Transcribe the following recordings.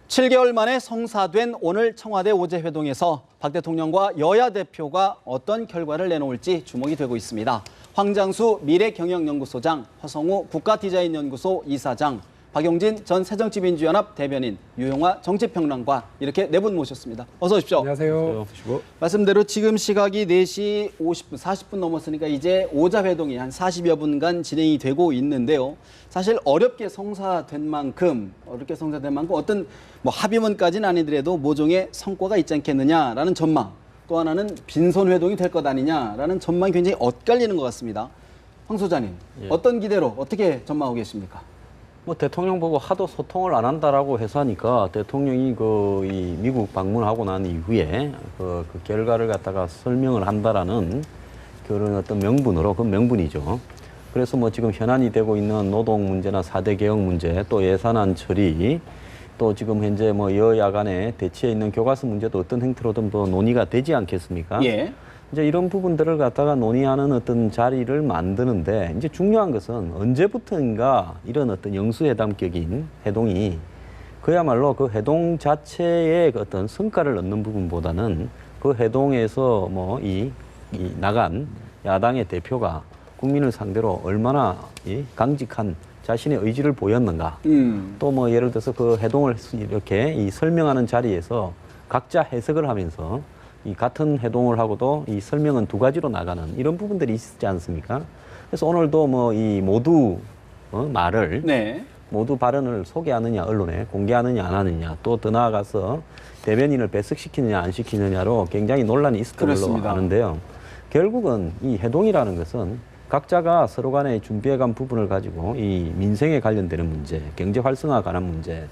7개월 만에 성사된 오늘 청와대 오제 회동에서 박 대통령과 여야 대표가 어떤 결과를 내놓을지 주목이 되고 있습니다. 황장수 미래경영연구소장, 허성우 국가디자인연구소 이사장, 박용진 전 새정치민주연합 대변인, 유용화 정치평론가 이렇게 네 분 모셨습니다. 어서 오십시오. 안녕하세요. 말씀대로 지금 시각이 4시 50분, 40분 넘었으니까 이제 오자 회동이 한 40여 분간 진행이 되고 있는데요. 사실 어렵게 성사된 만큼 어떤 합의문까지는 아니더라도 모종의 성과가 있지 않겠느냐라는 전망, 또 하나는 빈손 회동이 될 것 아니냐라는 전망이 굉장히 엇갈리는 것 같습니다. 황 소장님, 어떤 기대로 어떻게 전망하고 계십니까? 대통령 보고 하도 소통을 안 한다라고 해서 하니까 대통령이 이 미국 방문하고 난 이후에 그 결과를 갖다가 설명을 한다라는 그런 어떤 명분으로, 그 명분이죠. 그래서 지금 현안이 되고 있는 노동 문제나 4대 개혁 문제, 또 예산안 처리, 또 지금 현재 여야 간에 대치해 있는 교과서 문제도 어떤 형태로든 논의가 되지 않겠습니까? 예. 이제 이런 부분들을 갖다가 논의하는 어떤 자리를 만드는데, 이제 중요한 것은 언제부터인가 이런 어떤 영수회담격인 회동이 그야말로 그 회동 자체의 어떤 성과를 얻는 부분보다는 그 회동에서 이 나간 야당의 대표가 국민을 상대로 얼마나 강직한 자신의 의지를 보였는가. 또 예를 들어서 그 회동을 이렇게 설명하는 자리에서 각자 해석을 하면서 이 같은 회동을 하고도 이 설명은 두 가지로 나가는 이런 부분들이 있지 않습니까? 그래서 오늘도 이 모두 말을 모두 발언을 소개하느냐, 언론에 공개하느냐 안 하느냐, 또 더 나아가서 대변인을 배석시키느냐 안 시키느냐로 굉장히 논란이 있었던 걸로 아는데요. 결국은 이 회동이라는 것은 각자가 서로 간에 준비해간 부분을 가지고 이 민생에 관련되는 문제, 경제 활성화에 관한 문제,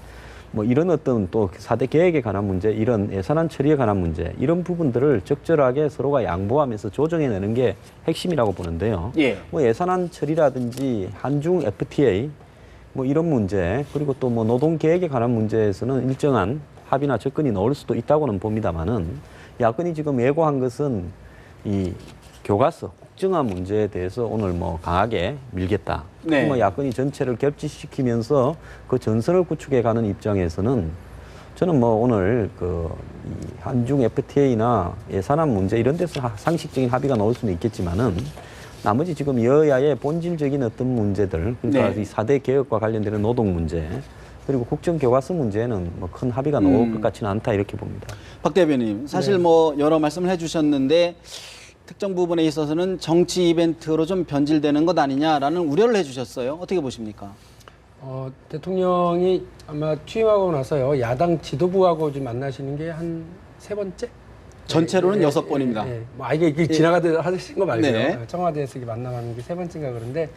이런 어떤 또 4대 계획에 관한 문제, 이런 예산안 처리에 관한 문제, 이런 부분들을 적절하게 서로가 양보하면서 조정해내는 게 핵심이라고 보는데요. 예산안 처리라든지 한중 FTA 이런 문제, 그리고 또 노동 계획에 관한 문제에서는 일정한 합의나 접근이 나올 수도 있다고는 봅니다만은, 야권이 지금 예고한 것은 이 교과서 국정화 문제에 대해서 오늘 강하게 밀겠다. 야권이 전체를 겹치시키면서 그 전선을 구축해가는 입장에서는 저는 오늘 이 한중 FTA나 예산안 문제 이런 데서 상식적인 합의가 나올 수는 있겠지만은, 나머지 지금 여야의 본질적인 어떤 문제들, 그러니까 이 4대 개혁과 관련되는 노동 문제, 그리고 국정교과서 문제에는 큰 합의가 나올 것 같지는 않다, 이렇게 봅니다. 박 대변인, 사실 여러 말씀을 해주셨는데 특정 부분에 있어서는 정치 이벤트로 좀 변질되는 것 아니냐라는 우려를 해주셨어요. 어떻게 보십니까? 대통령이 아마 취임하고 나서요, 야당 지도부하고 좀 만나시는 게 한 3번째? 전체로는 6번입니다. 이게 지나가듯 하신 거 말고요. 청와대에서 만나가는 게 3번째인가 그런데,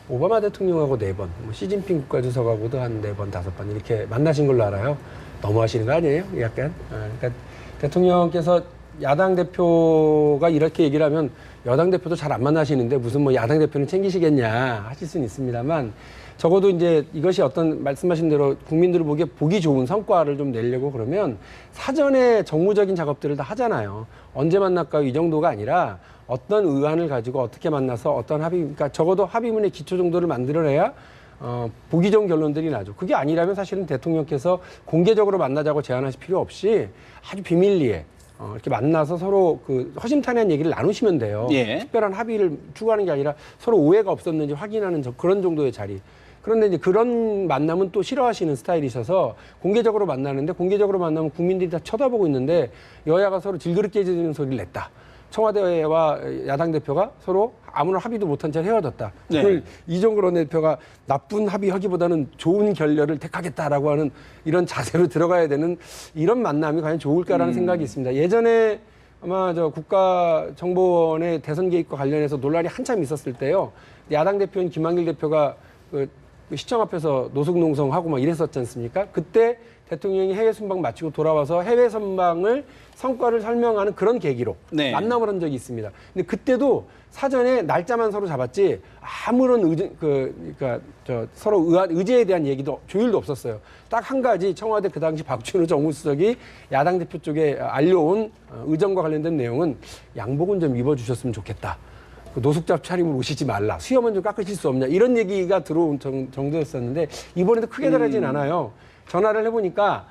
오바마 대통령하고 4번, 시진핑 국가주석하고도 한 4번, 5번 이렇게 만나신 걸로 알아요. 너무 하시는 거 아니에요? 약간. 그러니까 대통령께서 야당 대표가 이렇게 얘기를 하면 여당 대표도 잘 안 만나시는데 무슨 야당 대표는 챙기시겠냐 하실 수는 있습니다만, 적어도 이제 이것이 어떤 말씀하신 대로 국민들을 보기에 보기 좋은 성과를 좀 내려고 그러면 사전에 정무적인 작업들을 다 하잖아요. 언제 만날까 이 정도가 아니라 어떤 의안을 가지고 어떻게 만나서 어떤 그러니까 적어도 합의문의 기초 정도를 만들어내야 보기 좋은 결론들이 나죠. 그게 아니라면 사실은 대통령께서 공개적으로 만나자고 제안하실 필요 없이 아주 비밀리에 이렇게 만나서 서로 허심탄회한 얘기를 나누시면 돼요. 특별한 합의를 추구하는 게 아니라 서로 오해가 없었는지 확인하는 그런 정도의 자리. 그런데 이제 그런 만남은 또 싫어하시는 스타일이셔서 공개적으로 만나는데, 공개적으로 만나면 국민들이 다 쳐다보고 있는데 여야가 서로 질그릇 깨지는 소리를 냈다. 청와대와 야당 대표가 서로 아무런 합의도 못한 채 헤어졌다. 오늘 이종걸 원내대표가 나쁜 합의하기보다는 좋은 결렬을 택하겠다라고 하는 이런 자세로 들어가야 되는 이런 만남이 과연 좋을까라는 생각이 있습니다. 예전에 아마 국가정보원의 대선 개입과 관련해서 논란이 한참 있었을 때요, 야당 대표인 김한길 대표가 시청 앞에서 노숙농성하고 이랬었지 않습니까? 그때 대통령이 해외 순방 마치고 돌아와서 해외 순방을 성과를 설명하는 그런 계기로 만남을 한 적이 있습니다. 근데 그때도 사전에 날짜만 서로 잡았지 아무런 서로 의제에 대한 얘기도 조율도 없었어요. 딱 한 가지, 청와대 그 당시 박준호 정무수석이 야당 대표 쪽에 알려온 의정과 관련된 내용은 양복은 좀 입어주셨으면 좋겠다. 노숙자 차림으로 오시지 말라. 수염은 좀 깎으실 수 없냐. 이런 얘기가 들어온 정도였었는데, 이번에도 크게 다르진 않아요. 전화를 해보니까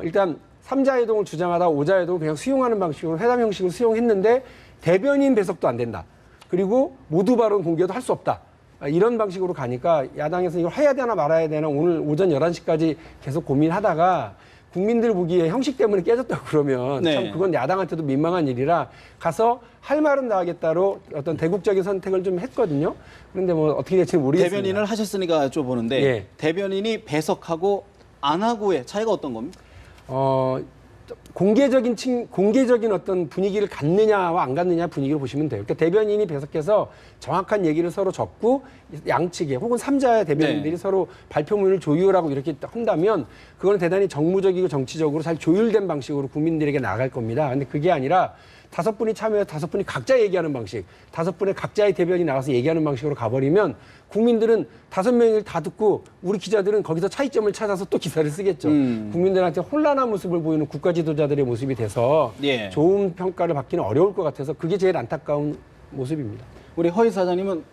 일단 3자 회동을 주장하다 5자 회동을 그냥 수용하는 방식으로 회담 형식으로 수용했는데 대변인 배석도 안 된다. 그리고 모두 발언 공개도 할 수 없다. 이런 방식으로 가니까 야당에서 이걸 해야 되나 말아야 되나 오늘 오전 11시까지 계속 고민하다가 국민들 보기에 형식 때문에 깨졌다고 그러면 네. 참 그건 야당한테도 민망한 일이라 가서 할 말은 다 하겠다로 어떤 대국적인 선택을 좀 했거든요. 그런데 뭐 어떻게 될지 모르겠습니다. 대변인을 하셨으니까 여쭤보는데 예. 대변인이 배석하고 안 하고의 차이가 어떤 겁니까? 공개적인 어떤 분위기를 갖느냐와 안 갖느냐 분위기를 보시면 돼요. 그러니까 대변인이 배석해서 정확한 얘기를 서로 적고 양측에 혹은 3자의 대변인들이 네. 서로 발표문을 조율하고 이렇게 한다면 그거는 대단히 정무적이고 정치적으로 잘 조율된 방식으로 국민들에게 나갈 겁니다. 근데 그게 아니라 5분이 참여해서 5분이 각자 얘기하는 방식, 5분의 각자의 대변인이 나가서 얘기하는 방식으로 가버리면 국민들은 5명을 다 듣고 우리 기자들은 거기서 차이점을 찾아서 또 기사를 쓰겠죠. 국민들한테 혼란한 모습을 보이는 국가 지도자들의 모습이 돼서 예. 좋은 평가를 받기는 어려울 것 같아서 그게 제일 안타까운 모습입니다. 우리 허희 사장님은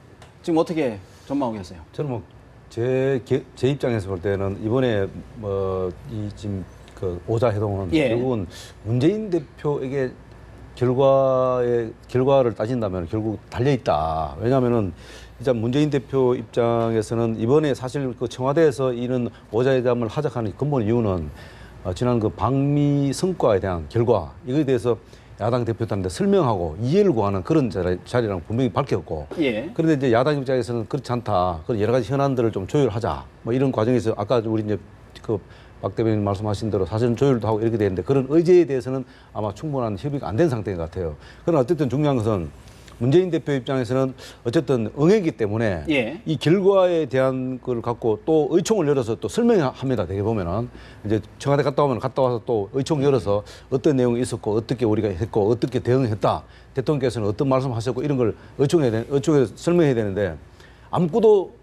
지금 어떻게 전망하고 계세요? 저는 뭐 제 입장에서 볼 때는 이번에 뭐 이 지금 그 오자 회동은 예. 결국은 문재인 대표에게 결과를 따진다면 결국 달려 있다. 왜냐하면은 이제 문재인 대표 입장에서는 이번에 사실 그 청와대에서 이런 오자회담을 하자하는 근본 이유는 지난 그 방미 성과에 대한 결과 이거에 대해서 야당 대표단한테 설명하고 이해를 구하는 그런 자리라는 분명히 밝혔고 예. 그런데 이제 야당 입장에서는 그렇지 않다. 그런 여러 가지 현안들을 좀 조율하자. 뭐 이런 과정에서 아까 우리 이제 그 박 대변인 말씀하신 대로 사실은 조율도 하고 이렇게 되는데 그런 의제에 대해서는 아마 충분한 협의가 안 된 상태인 것 같아요. 그러나 어쨌든 중요한 것은 문재인 대표 입장에서는 어쨌든 응했기 때문에 예. 이 결과에 대한 걸 갖고 또 의총을 열어서 또 설명합니다. 되게 보면은 이제 청와대 갔다 오면 갔다 와서 또 의총 열어서 어떤 내용이 있었고 어떻게 우리가 했고 어떻게 대응했다. 대통령께서는 어떤 말씀하셨고 이런 걸 의총에서 설명해야 되는데 아무것도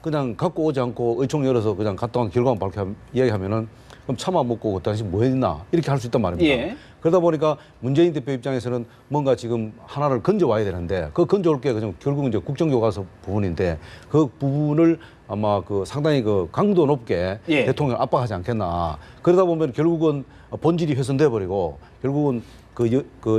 그냥 갖고 오지 않고 의총 열어서 그냥 갔다 온 결과만 이야기하면은 그럼 차마 먹고 그 당시 뭐 했나 이렇게 할 수 있단 말입니다. 예. 그러다 보니까 문재인 대표 입장에서는 뭔가 지금 하나를 건져와야 되는데 그 건져올 게 그냥 결국 이제 국정교과서 부분인데 그 부분을 아마 그 상당히 그 강도 높게 예. 대통령을 압박하지 않겠나. 그러다 보면 결국은 본질이 훼손돼 버리고 결국은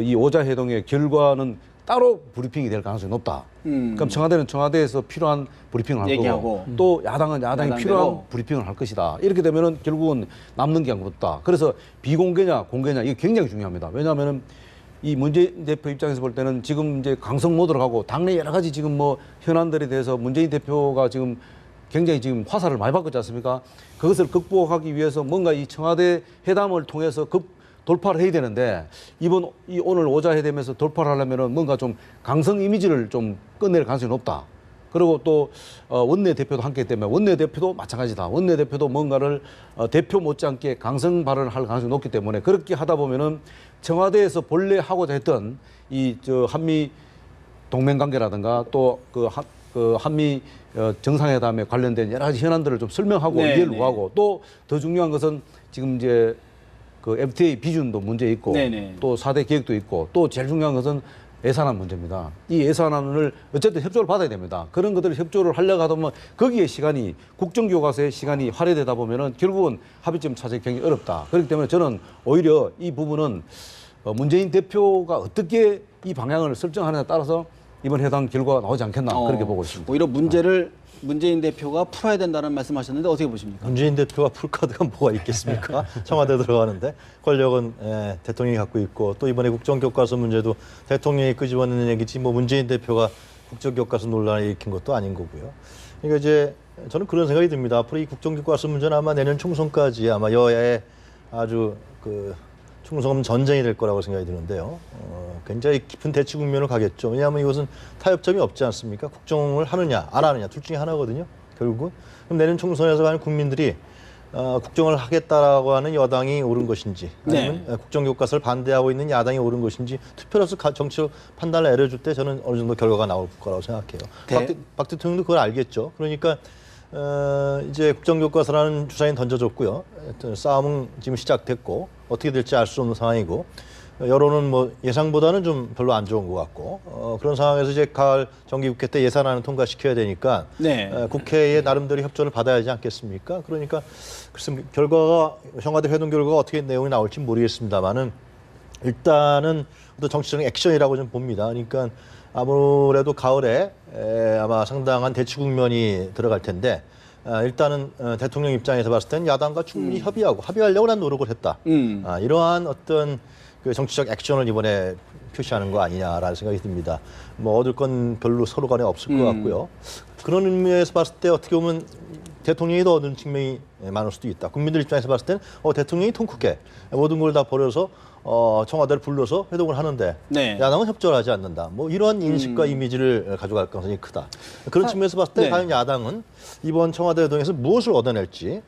이 오자 회동의 결과는 따로 브리핑이 될 가능성이 높다. 그럼 청와대는 청와대에서 필요한 브리핑을 할 얘기하고. 거고 또 야당은 야당이 야당대로. 필요한 브리핑을 할 것이다. 이렇게 되면은 결국은 남는 게 아무것도 없다. 그래서 비공개냐 공개냐 이게 굉장히 중요합니다. 왜냐하면은 이 문재인 대표 입장에서 볼 때는 지금 이제 강성 모드로 가고 당내 여러 가지 지금 뭐 현안들에 대해서 문재인 대표가 지금 굉장히 지금 화살을 많이 바꿨지 않습니까? 그것을 극복하기 위해서 뭔가 이 청와대 회담을 통해서 돌파를 해야 되는데 오늘 오자회담에서 돌파를 하려면은 뭔가 좀 강성 이미지를 좀 끝낼 가능성이 높다. 그리고 또 원내 대표도 함께 때문에 원내 대표도 마찬가지다. 원내 대표도 뭔가를 대표 못지않게 강성 발언을 할 가능성이 높기 때문에 그렇게 하다 보면은 청와대에서 본래 하고자 했던 한미 동맹 관계라든가 또 한미 정상회담에 관련된 여러 가지 현안들을 좀 설명하고 네, 이해를 네. 구하고 또 더 중요한 것은 지금 이제 그 FTA 비준도 문제 있고 네네. 또 4대 계획도 있고 또 제일 중요한 것은 예산안 문제입니다. 이 예산안을 어쨌든 협조를 받아야 됩니다. 그런 것들을 협조를 하려고 하다 보면 거기에 시간이 국정교과서의 시간이 할애되다 보면은 결국은 합의점 찾기 굉장히 어렵다. 그렇기 때문에 저는 오히려 이 부분은 문재인 대표가 어떻게 이 방향을 설정하느냐에 따라서 이번 회담 결과가 나오지 않겠나 그렇게 보고 있습니다. 오히려 문제를 문재인 대표가 풀어야 된다는 말씀하셨는데 어떻게 보십니까? 문재인 대표가 풀 카드가 뭐가 있겠습니까? 청와대 들어가는데 권력은 대통령이 갖고 있고 또 이번에 국정교과서 문제도 대통령이 끄집어내는 얘기지 뭐 문재인 대표가 국정교과서 논란을 일으킨 것도 아닌 거고요. 그러니까 이제 저는 그런 생각이 듭니다. 앞으로 이 국정교과서 문제는 아마 내년 총선까지 아마 여야의 아주 총선 전쟁이 될 거라고 생각이 드는데요. 굉장히 깊은 대치 국면을 가겠죠. 왜냐하면 이것은 타협점이 없지 않습니까? 국정을 하느냐 안 하느냐 둘 중에 하나거든요. 결국은. 그럼 내년 총선에서 과연 국민들이 국정을 하겠다라고 하는 여당이 옳은 것인지 아니면 국정교과서를 반대하고 있는 야당이 옳은 것인지 투표로서 정치적 판단을 내려줄 때 저는 어느 정도 결과가 나올 거라고 생각해요. 박 대통령도 그걸 알겠죠. 그러니까 이제 국정교과서라는 주사위는 던져줬고요. 싸움은 지금 시작됐고 어떻게 될지 알 수 없는 상황이고 여론은 뭐 예상보다는 좀 별로 안 좋은 것 같고 그런 상황에서 이제 가을 정기국회 때 예산안을 통과시켜야 되니까 네. 국회의 나름대로 협조를 받아야 하지 않겠습니까? 그러니까 글쎄 결과가 청와대 회동 결과가 어떻게 내용이 나올지 모르겠습니다만은 일단은 또 정치적인 액션이라고 좀 봅니다. 그러니까 아무래도 가을에 아마 상당한 대치 국면이 들어갈 텐데 일단은 대통령 입장에서 봤을 때는 야당과 충분히 합의하려고 난 노력을 했다. 이러한 어떤 그 정치적 액션을 이번에 표시하는 거 아니냐라는 생각이 듭니다. 뭐 얻을 건 별로 서로 간에 없을 것 같고요. 그런 의미에서 봤을 때 어떻게 보면 대통령이 더 얻는 측면이 많을 수도 있다. 국민들 입장에서 봤을 때는 대통령이 통크게 모든 걸 다 버려서 청와대를 불러서 회동을 하는데 네. 야당은 협조를 하지 않는다. 뭐 이런 인식과 이미지를 가져갈 가능성이 크다. 그런 측면에서 봤을 때 네. 과연 야당은 이번 청와대 회동에서 무엇을 얻어낼지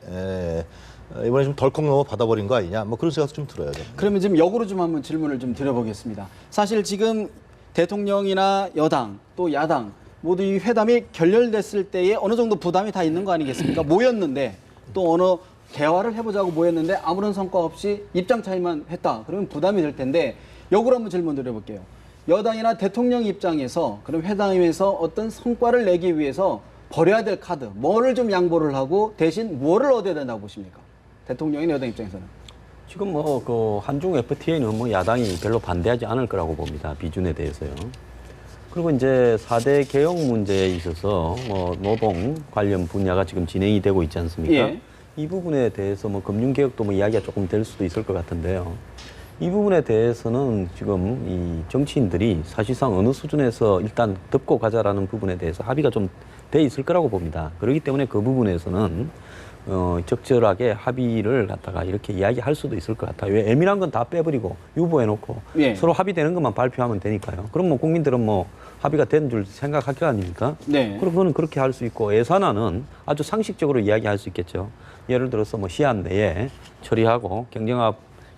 이번에 좀 덜컥 넘어 받아버린 거 아니냐. 뭐 그런 생각도 좀 들어요. 저는. 그러면 지금 역으로 좀 한번 질문을 좀 드려보겠습니다. 사실 지금 대통령이나 여당 또 야당 모두 이 회담이 결렬됐을 때에 어느 정도 부담이 다 있는 거 아니겠습니까? 모였는데 또 어느 대화를 해보자고 모였는데 아무런 성과 없이 입장 차이만 했다. 그러면 부담이 될 텐데 역으로 한번 질문 드려볼게요. 여당이나 대통령 입장에서 그럼 회담에서 어떤 성과를 내기 위해서 버려야 될 카드, 뭐를 좀 양보를 하고 대신 뭐를 얻어야 된다고 보십니까? 대통령이나 여당 입장에서는. 지금 뭐 그 한중 FTA는 뭐 야당이 별로 반대하지 않을 거라고 봅니다. 비준에 대해서요. 그리고 이제 4대 개혁 문제에 있어서 뭐 노동 관련 분야가 지금 진행이 되고 있지 않습니까? 예. 이 부분에 대해서 뭐 금융개혁도 뭐 이야기가 조금 될 수도 있을 것 같은데요. 이 부분에 대해서는 지금 이 정치인들이 사실상 어느 수준에서 일단 덮고 가자라는 부분에 대해서 합의가 좀 돼 있을 거라고 봅니다. 그렇기 때문에 그 부분에서는 적절하게 합의를 갖다가 이렇게 이야기할 수도 있을 것 같아요. 왜 애매한 건 다 빼버리고 유보해놓고 예. 서로 합의되는 것만 발표하면 되니까요. 그럼 뭐 국민들은 뭐 합의가 된 줄 생각할 거 아닙니까? 네. 그럼 그거는 그렇게 할 수 있고 예산안은 아주 상식적으로 이야기할 수 있겠죠. 예를 들어서 뭐 시한 내에 처리하고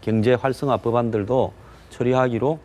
경제 활성화 법안들도 처리하기로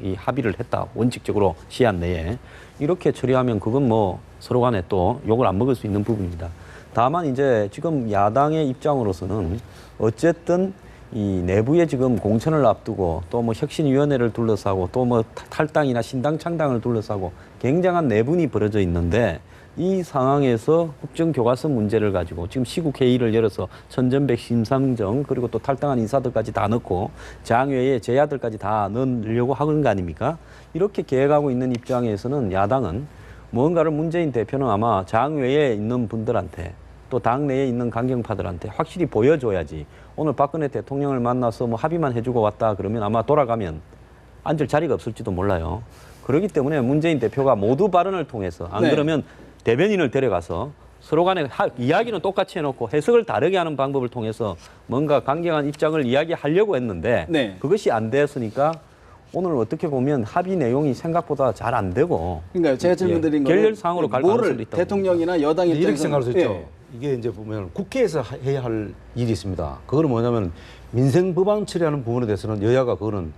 이 합의를 했다. 원칙적으로 시한 내에 이렇게 처리하면 그건 뭐 서로 간에 또 욕을 안 먹을 수 있는 부분입니다. 다만 이제 지금 야당의 입장으로서는 어쨌든 이 내부에 지금 공천을 앞두고 또 뭐 혁신위원회를 둘러싸고 또 뭐 탈당이나 신당 창당을 둘러싸고 굉장한 내분이 벌어져 있는데 이 상황에서 국정교과서 문제를 가지고 지금 시국회의를 열어서 천전백 심상정 그리고 또 탈당한 인사들까지 다 넣고 장외에 제야들까지 다 넣으려고 하는 거 아닙니까? 이렇게 계획하고 있는 입장에서는 야당은 뭔가를 문재인 대표는 아마 장외에 있는 분들한테 또 당내에 있는 강경파들한테 확실히 보여줘야지. 오늘 박근혜 대통령을 만나서 뭐 합의만 해주고 왔다 그러면 아마 돌아가면 앉을 자리가 없을지도 몰라요. 그렇기 때문에 문재인 대표가 모두 발언을 통해서 안 네. 그러면 대변인을 데려가서 서로 간에 이야기는 똑같이 해놓고 해석을 다르게 하는 방법을 통해서 뭔가 강경한 입장을 이야기하려고 했는데 네. 그것이 안 됐으니까 오늘 어떻게 보면 합의 내용이 생각보다 잘 안 되고 그러니까 제가 질문 드린 거는 결렬 사항으로 갈 가능성도 뭐를 있다고 대통령이나 여당 근데 이렇게 입장에서는 생각할 수 있죠. 이게 이제 보면 국회에서 해야 할 일이 있습니다. 그거는 뭐냐면 민생 법안 처리하는 부분에 대해서는 여야가 그거는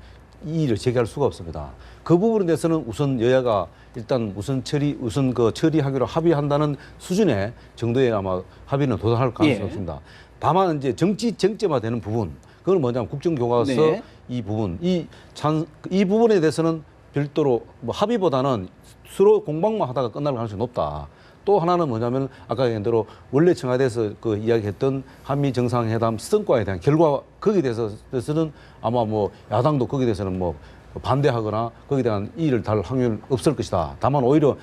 이의를 제기할 수가 없습니다. 그 부분에 대해서는 우선 여야가 일단 우선 처리하기로 합의한다는 수준의 정도의 아마 합의는 도달할 가능성이 예. 없습니다. 다만 이제 정치쟁점화되는 부분, 그건 뭐냐면 국정교과서 네. 이 부분, 이 부분에 대해서는 별도로 뭐 합의보다는 서로 공방만 하다가 끝날 가능성이 높다. 또 하나는 뭐냐면 아까 얘기한 대로 원래 청와대에서 그 이야기했던 한미 정상회담 성과에 대한 결과 거기에 대해서는 아마 뭐 야당도 거기에 대해서는 뭐 반대하거나 거기에 대한 이의를 달 확률 없을 것이다. 다만 오히려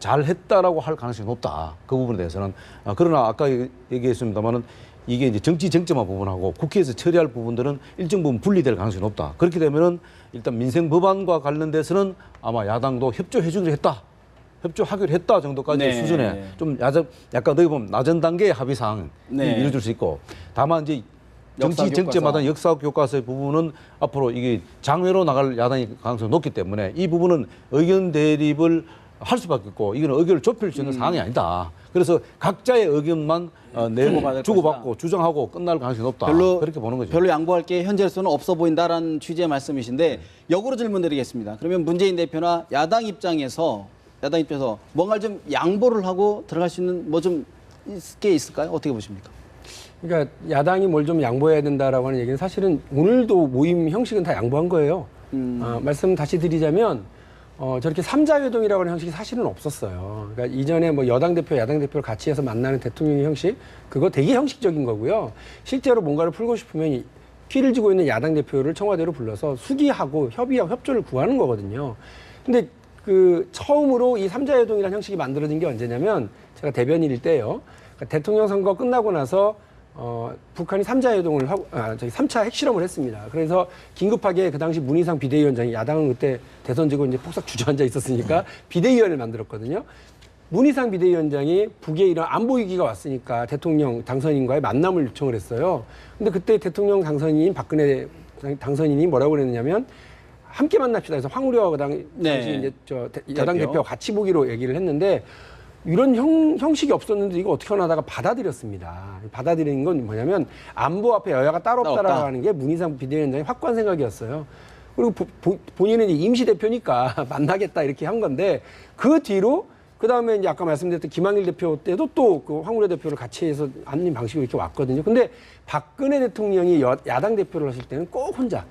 잘했다라고 할 가능성이 높다. 그 부분에 대해서는. 그러나 아까 얘기했습니다만은 이게 이제 정치 쟁점화 부분하고 국회에서 처리할 부분들은 일정 부분 분리될 가능성이 높다. 그렇게 되면은 일단 민생 법안과 관련돼서는 아마 야당도 협조해주기로 했다. 협조하기로 했다 정도까지의 네. 수준에 좀 약간 어떻게 보면 낮은 단계의 합의사항이 네. 이루어질 수 있고 다만 이제 정치 역사 쟁점마다 교과서. 역사 교과서의 부분은 앞으로 이게 장외로 나갈 야당의 가능성이 높기 때문에 이 부분은 의견 대립을 할 수밖에 없고 이거는 의견을 좁힐 수 있는 상황이 아니다. 그래서 각자의 의견만 주고받고 주장하고 끝날 가능성이 높다. 그렇게 보는 거죠. 별로 양보할 게 현재로서는 없어 보인다라는 취지의 말씀이신데 역으로 질문드리겠습니다. 그러면 문재인 대표나 야당 입장에서 뭔가를 좀 양보를 하고 들어갈 수 있는 뭐 좀 게 있을까요? 어떻게 보십니까? 그러니까 야당이 뭘 좀 양보해야 된다라고 하는 얘기는 사실은 오늘도 모임 형식은 다 양보한 거예요. 말씀 다시 드리자면 저렇게 삼자회동이라고 하는 형식이 사실은 없었어요. 그러니까 이전에 뭐 여당 대표, 야당 대표를 같이 해서 만나는 대통령의 형식, 그거 되게 형식적인 거고요. 실제로 뭔가를 풀고 싶으면 피를 쥐고 있는 야당 대표를 청와대로 불러서 수기하고 협의하고 협조를 구하는 거거든요. 근데 그 처음으로 이 삼자회동이라는 형식이 만들어진 게 언제냐면 제가 대변인일 때예요. 그러니까 대통령 선거 끝나고 나서 북한이 3차 핵실험을 했습니다. 그래서 긴급하게 그 당시 문희상 비대위원장이 야당은 그때 대선 지고 이제 폭삭 주저앉아 있었으니까 비대위원회를 만들었거든요. 문희상 비대위원장이 북에 이런 안보 위기가 왔으니까 대통령 당선인과의 만남을 요청을 했어요. 근데 그때 대통령 당선인 박근혜 당선인이 뭐라고 그랬냐면 함께 만납시다. 그래서 황우려 당시 이제 여당 대표와 같이 보기로 얘기를 했는데 이런 형식이 없었는데 이거 어떻게 하다가 받아들였습니다. 받아들이는 건 뭐냐면 안보 앞에 여야가 따로 없다라고 하는 게 문희상 비대위원장의 확고한 생각이었어요. 그리고 본인은 이제 임시 대표니까 만나겠다 이렇게 한 건데 그 뒤로 그 다음에 이제 아까 말씀드렸던 김한길 대표 때도 또 그 황우려 대표를 같이 해서 앉는 방식으로 이렇게 왔거든요. 근데 박근혜 대통령이 야당 대표를 하실 때는 꼭 혼자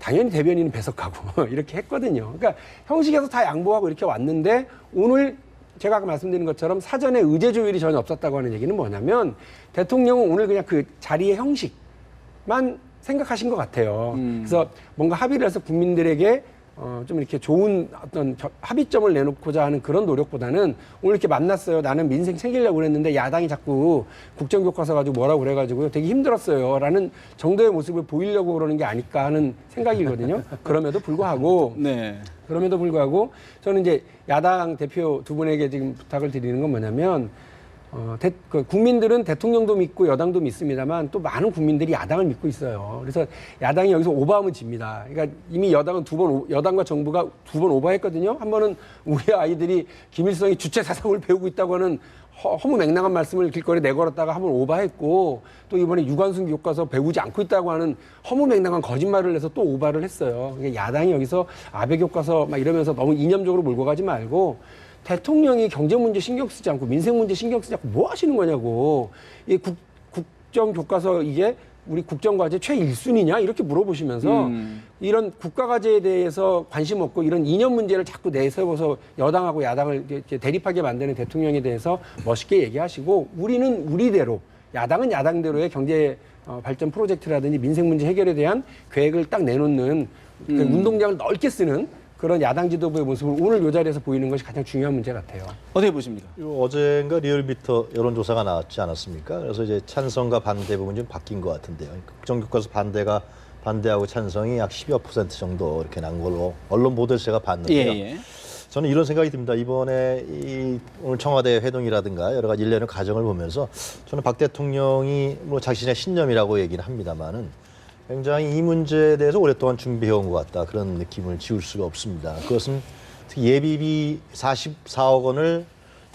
당연히 대변인은 배석하고 이렇게 했거든요. 그러니까 형식에서 다 양보하고 이렇게 왔는데 오늘 제가 아까 말씀드린 것처럼 사전에 의제 조율이 전혀 없었다고 하는 얘기는 뭐냐면 대통령은 오늘 그냥 그 자리의 형식만 생각하신 것 같아요. 그래서 뭔가 합의를 해서 국민들에게 좀 이렇게 좋은 어떤 합의점을 내놓고자 하는 그런 노력보다는 오늘 이렇게 만났어요. 나는 민생 챙기려고 그랬는데 야당이 자꾸 국정교과서 가지고 뭐라고 그래가지고 되게 힘들었어요. 라는 정도의 모습을 보이려고 그러는 게 아닐까 하는 생각이거든요. 그럼에도 불구하고 저는 이제 야당 대표 두 분에게 지금 부탁을 드리는 건 뭐냐면 국민들은 대통령도 믿고 여당도 믿습니다만 또 많은 국민들이 야당을 믿고 있어요. 그래서 야당이 여기서 오버하면 집니다. 그러니까 이미 여당은 여당과 정부가 두 번 오버했거든요. 한 번은 우리 아이들이 김일성이 주체 사상을 배우고 있다고 하는 허무맹랑한 말씀을 길거리에 내걸었다가 한 번 오버했고 또 이번에 유관순 교과서 배우지 않고 있다고 하는 허무맹랑한 거짓말을 해서 또 오버를 했어요. 그러니까 야당이 여기서 아베 교과서 막 이러면서 너무 이념적으로 몰고 가지 말고 대통령이 경제 문제 신경 쓰지 않고 민생 문제 신경 쓰지 않고 뭐 하시는 거냐고. 이 국정 교과서 이게 우리 국정과제 최1순위냐 이렇게 물어보시면서 이런 국가과제에 대해서 관심 없고 이런 이념 문제를 자꾸 내세워서 여당하고 야당을 이렇게 대립하게 만드는 대통령에 대해서 멋있게 얘기하시고 우리는 우리대로 야당은 야당대로의 경제 발전 프로젝트라든지 민생 문제 해결에 대한 계획을 딱 내놓는 운동장을 넓게 쓰는 그런 야당 지도부의 모습을 오늘 이 자리에서 보이는 것이 가장 중요한 문제 같아요. 어떻게 보십니까? 어젠가 리얼미터 여론조사가 나왔지 않았습니까? 그래서 이제 찬성과 반대 부분이 좀 바뀐 것 같은데요. 국정교과서 반대하고 찬성이 약 10여 % 정도 이렇게 난 걸로 언론 보도에서 제가 봤는데요. 저는 이런 생각이 듭니다. 이번에 오늘 청와대 회동이라든가 여러 가지 일련의 과정을 보면서 저는 박 대통령이 뭐 자신의 신념이라고 얘기는 합니다만은 굉장히 이 문제에 대해서 오랫동안 준비해온 것 같다. 그런 느낌을 지울 수가 없습니다. 그것은 특히 예비비 44억 원을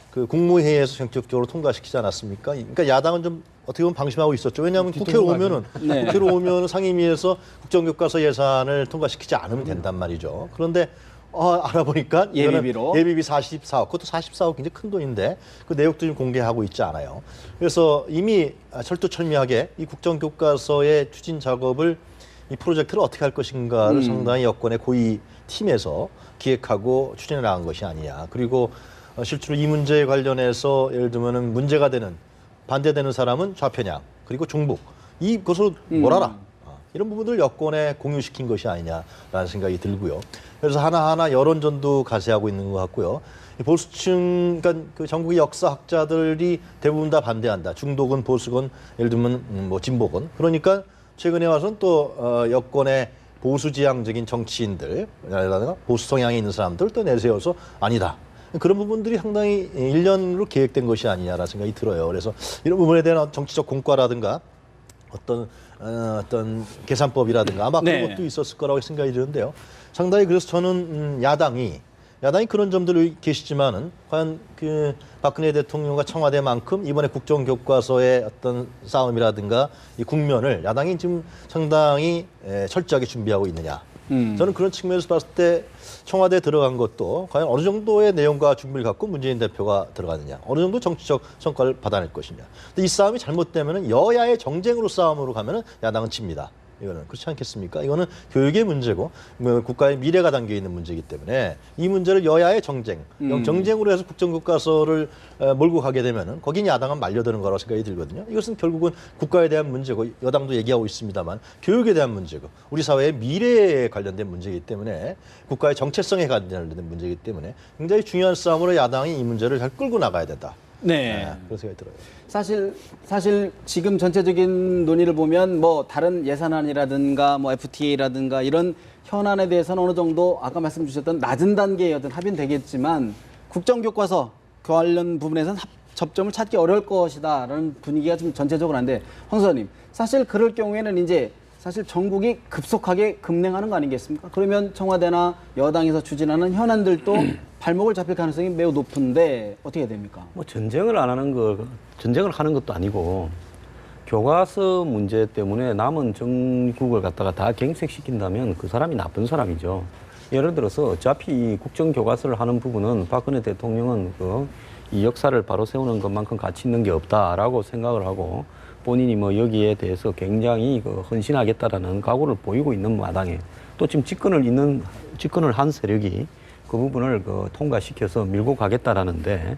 그 국무회의에서 전격적으로 통과시키지 않았습니까? 그러니까 야당은 좀 어떻게 보면 방심하고 있었죠. 왜냐하면 국회로 오면은 상임위에서 국정교과서 예산을 통과시키지 않으면 된단 말이죠. 그런데 알아보니까 예비비 44억, 그것도 44억 굉장히 큰 돈인데 그 내역도 좀 공개하고 있지 않아요. 그래서 이미 철두철미하게 이 국정교과서의 추진 작업을 이 프로젝트를 어떻게 할 것인가를 상당히 여권의 고위 팀에서 기획하고 추진해 나간 것이 아니냐. 그리고 실제로 이 문제에 관련해서 예를 들면은 문제가 되는 반대되는 사람은 좌편향 그리고 중북 이것을 몰아라. 이런 부분들 여권에 공유시킨 것이 아니냐라는 생각이 들고요. 그래서 하나하나 여론전도 가세하고 있는 것 같고요. 보수층, 그러니까 그 전국의 역사학자들이 대부분 다 반대한다. 중도건, 보수건, 예를 들면 뭐 진보건. 그러니까 최근에 와서는 또 여권의 보수지향적인 정치인들, 보수 성향이 있는 사람들 또 내세워서 아니다. 그런 부분들이 상당히 일련으로 계획된 것이 아니냐라는 생각이 들어요. 그래서 이런 부분에 대한 정치적 공과라든가 어떤 계산법이라든가 아마 그런 것도 있었을 거라고 생각이 드는데요. 상당히 그래서 저는 야당이 야당이 그런 점들을 계시지만은 과연 그 박근혜 대통령과 청와대만큼 이번에 국정교과서의 어떤 싸움이라든가 이 국면을 야당이 지금 상당히 철저하게 준비하고 있느냐. 저는 그런 측면에서 봤을 때 청와대에 들어간 것도 과연 어느 정도의 내용과 준비를 갖고 문재인 대표가 들어가느냐, 어느 정도 정치적 성과를 받아낼 것이냐. 근데 이 싸움이 잘못되면은 여야의 정쟁으로 싸움으로 가면은 야당은 칩니다. 이거는 그렇지 않겠습니까? 이거는 교육의 문제고 국가의 미래가 담겨 있는 문제이기 때문에 이 문제를 여야의 정쟁, 정쟁으로 해서 국정교과서를 몰고 가게 되면은 거긴 야당은 말려드는 거라고 생각이 들거든요. 이것은 결국은 국가에 대한 문제고 여당도 얘기하고 있습니다만 교육에 대한 문제고 우리 사회의 미래에 관련된 문제이기 때문에 국가의 정체성에 관련된 문제이기 때문에 굉장히 중요한 싸움으로 야당이 이 문제를 잘 끌고 나가야 된다. 네. 그런 생각이 들어요. 사실 지금 전체적인 논의를 보면 뭐 다른 예산안이라든가 뭐 FTA라든가 이런 현안에 대해서는 어느 정도 아까 말씀 주셨던 낮은 단계의 어떤 합의는 되겠지만 국정교과서 관련 부분에서는 접점을 찾기 어려울 것이다라는 분위기가 좀 전체적으로 한데 황 소장님 사실 그럴 경우에는 이제 사실 전국이 급속하게 급냉하는 거 아니겠습니까? 그러면 청와대나 여당에서 추진하는 현안들도 발목을 잡힐 가능성이 매우 높은데 어떻게 됩니까? 뭐 전쟁을 하는 것도 아니고 교과서 문제 때문에 남은 전국을 갖다가 다 갱색시킨다면 그 사람이 나쁜 사람이죠. 예를 들어서 어차피 이 국정교과서를 하는 부분은 박근혜 대통령은 이 역사를 바로 세우는 것만큼 가치 있는 게 없다라고 생각을 하고 본인이 뭐 여기에 대해서 굉장히 헌신하겠다라는 각오를 보이고 있는 마당에 또 지금 집권을 한 세력이 그 부분을 통과시켜서 밀고 가겠다라는데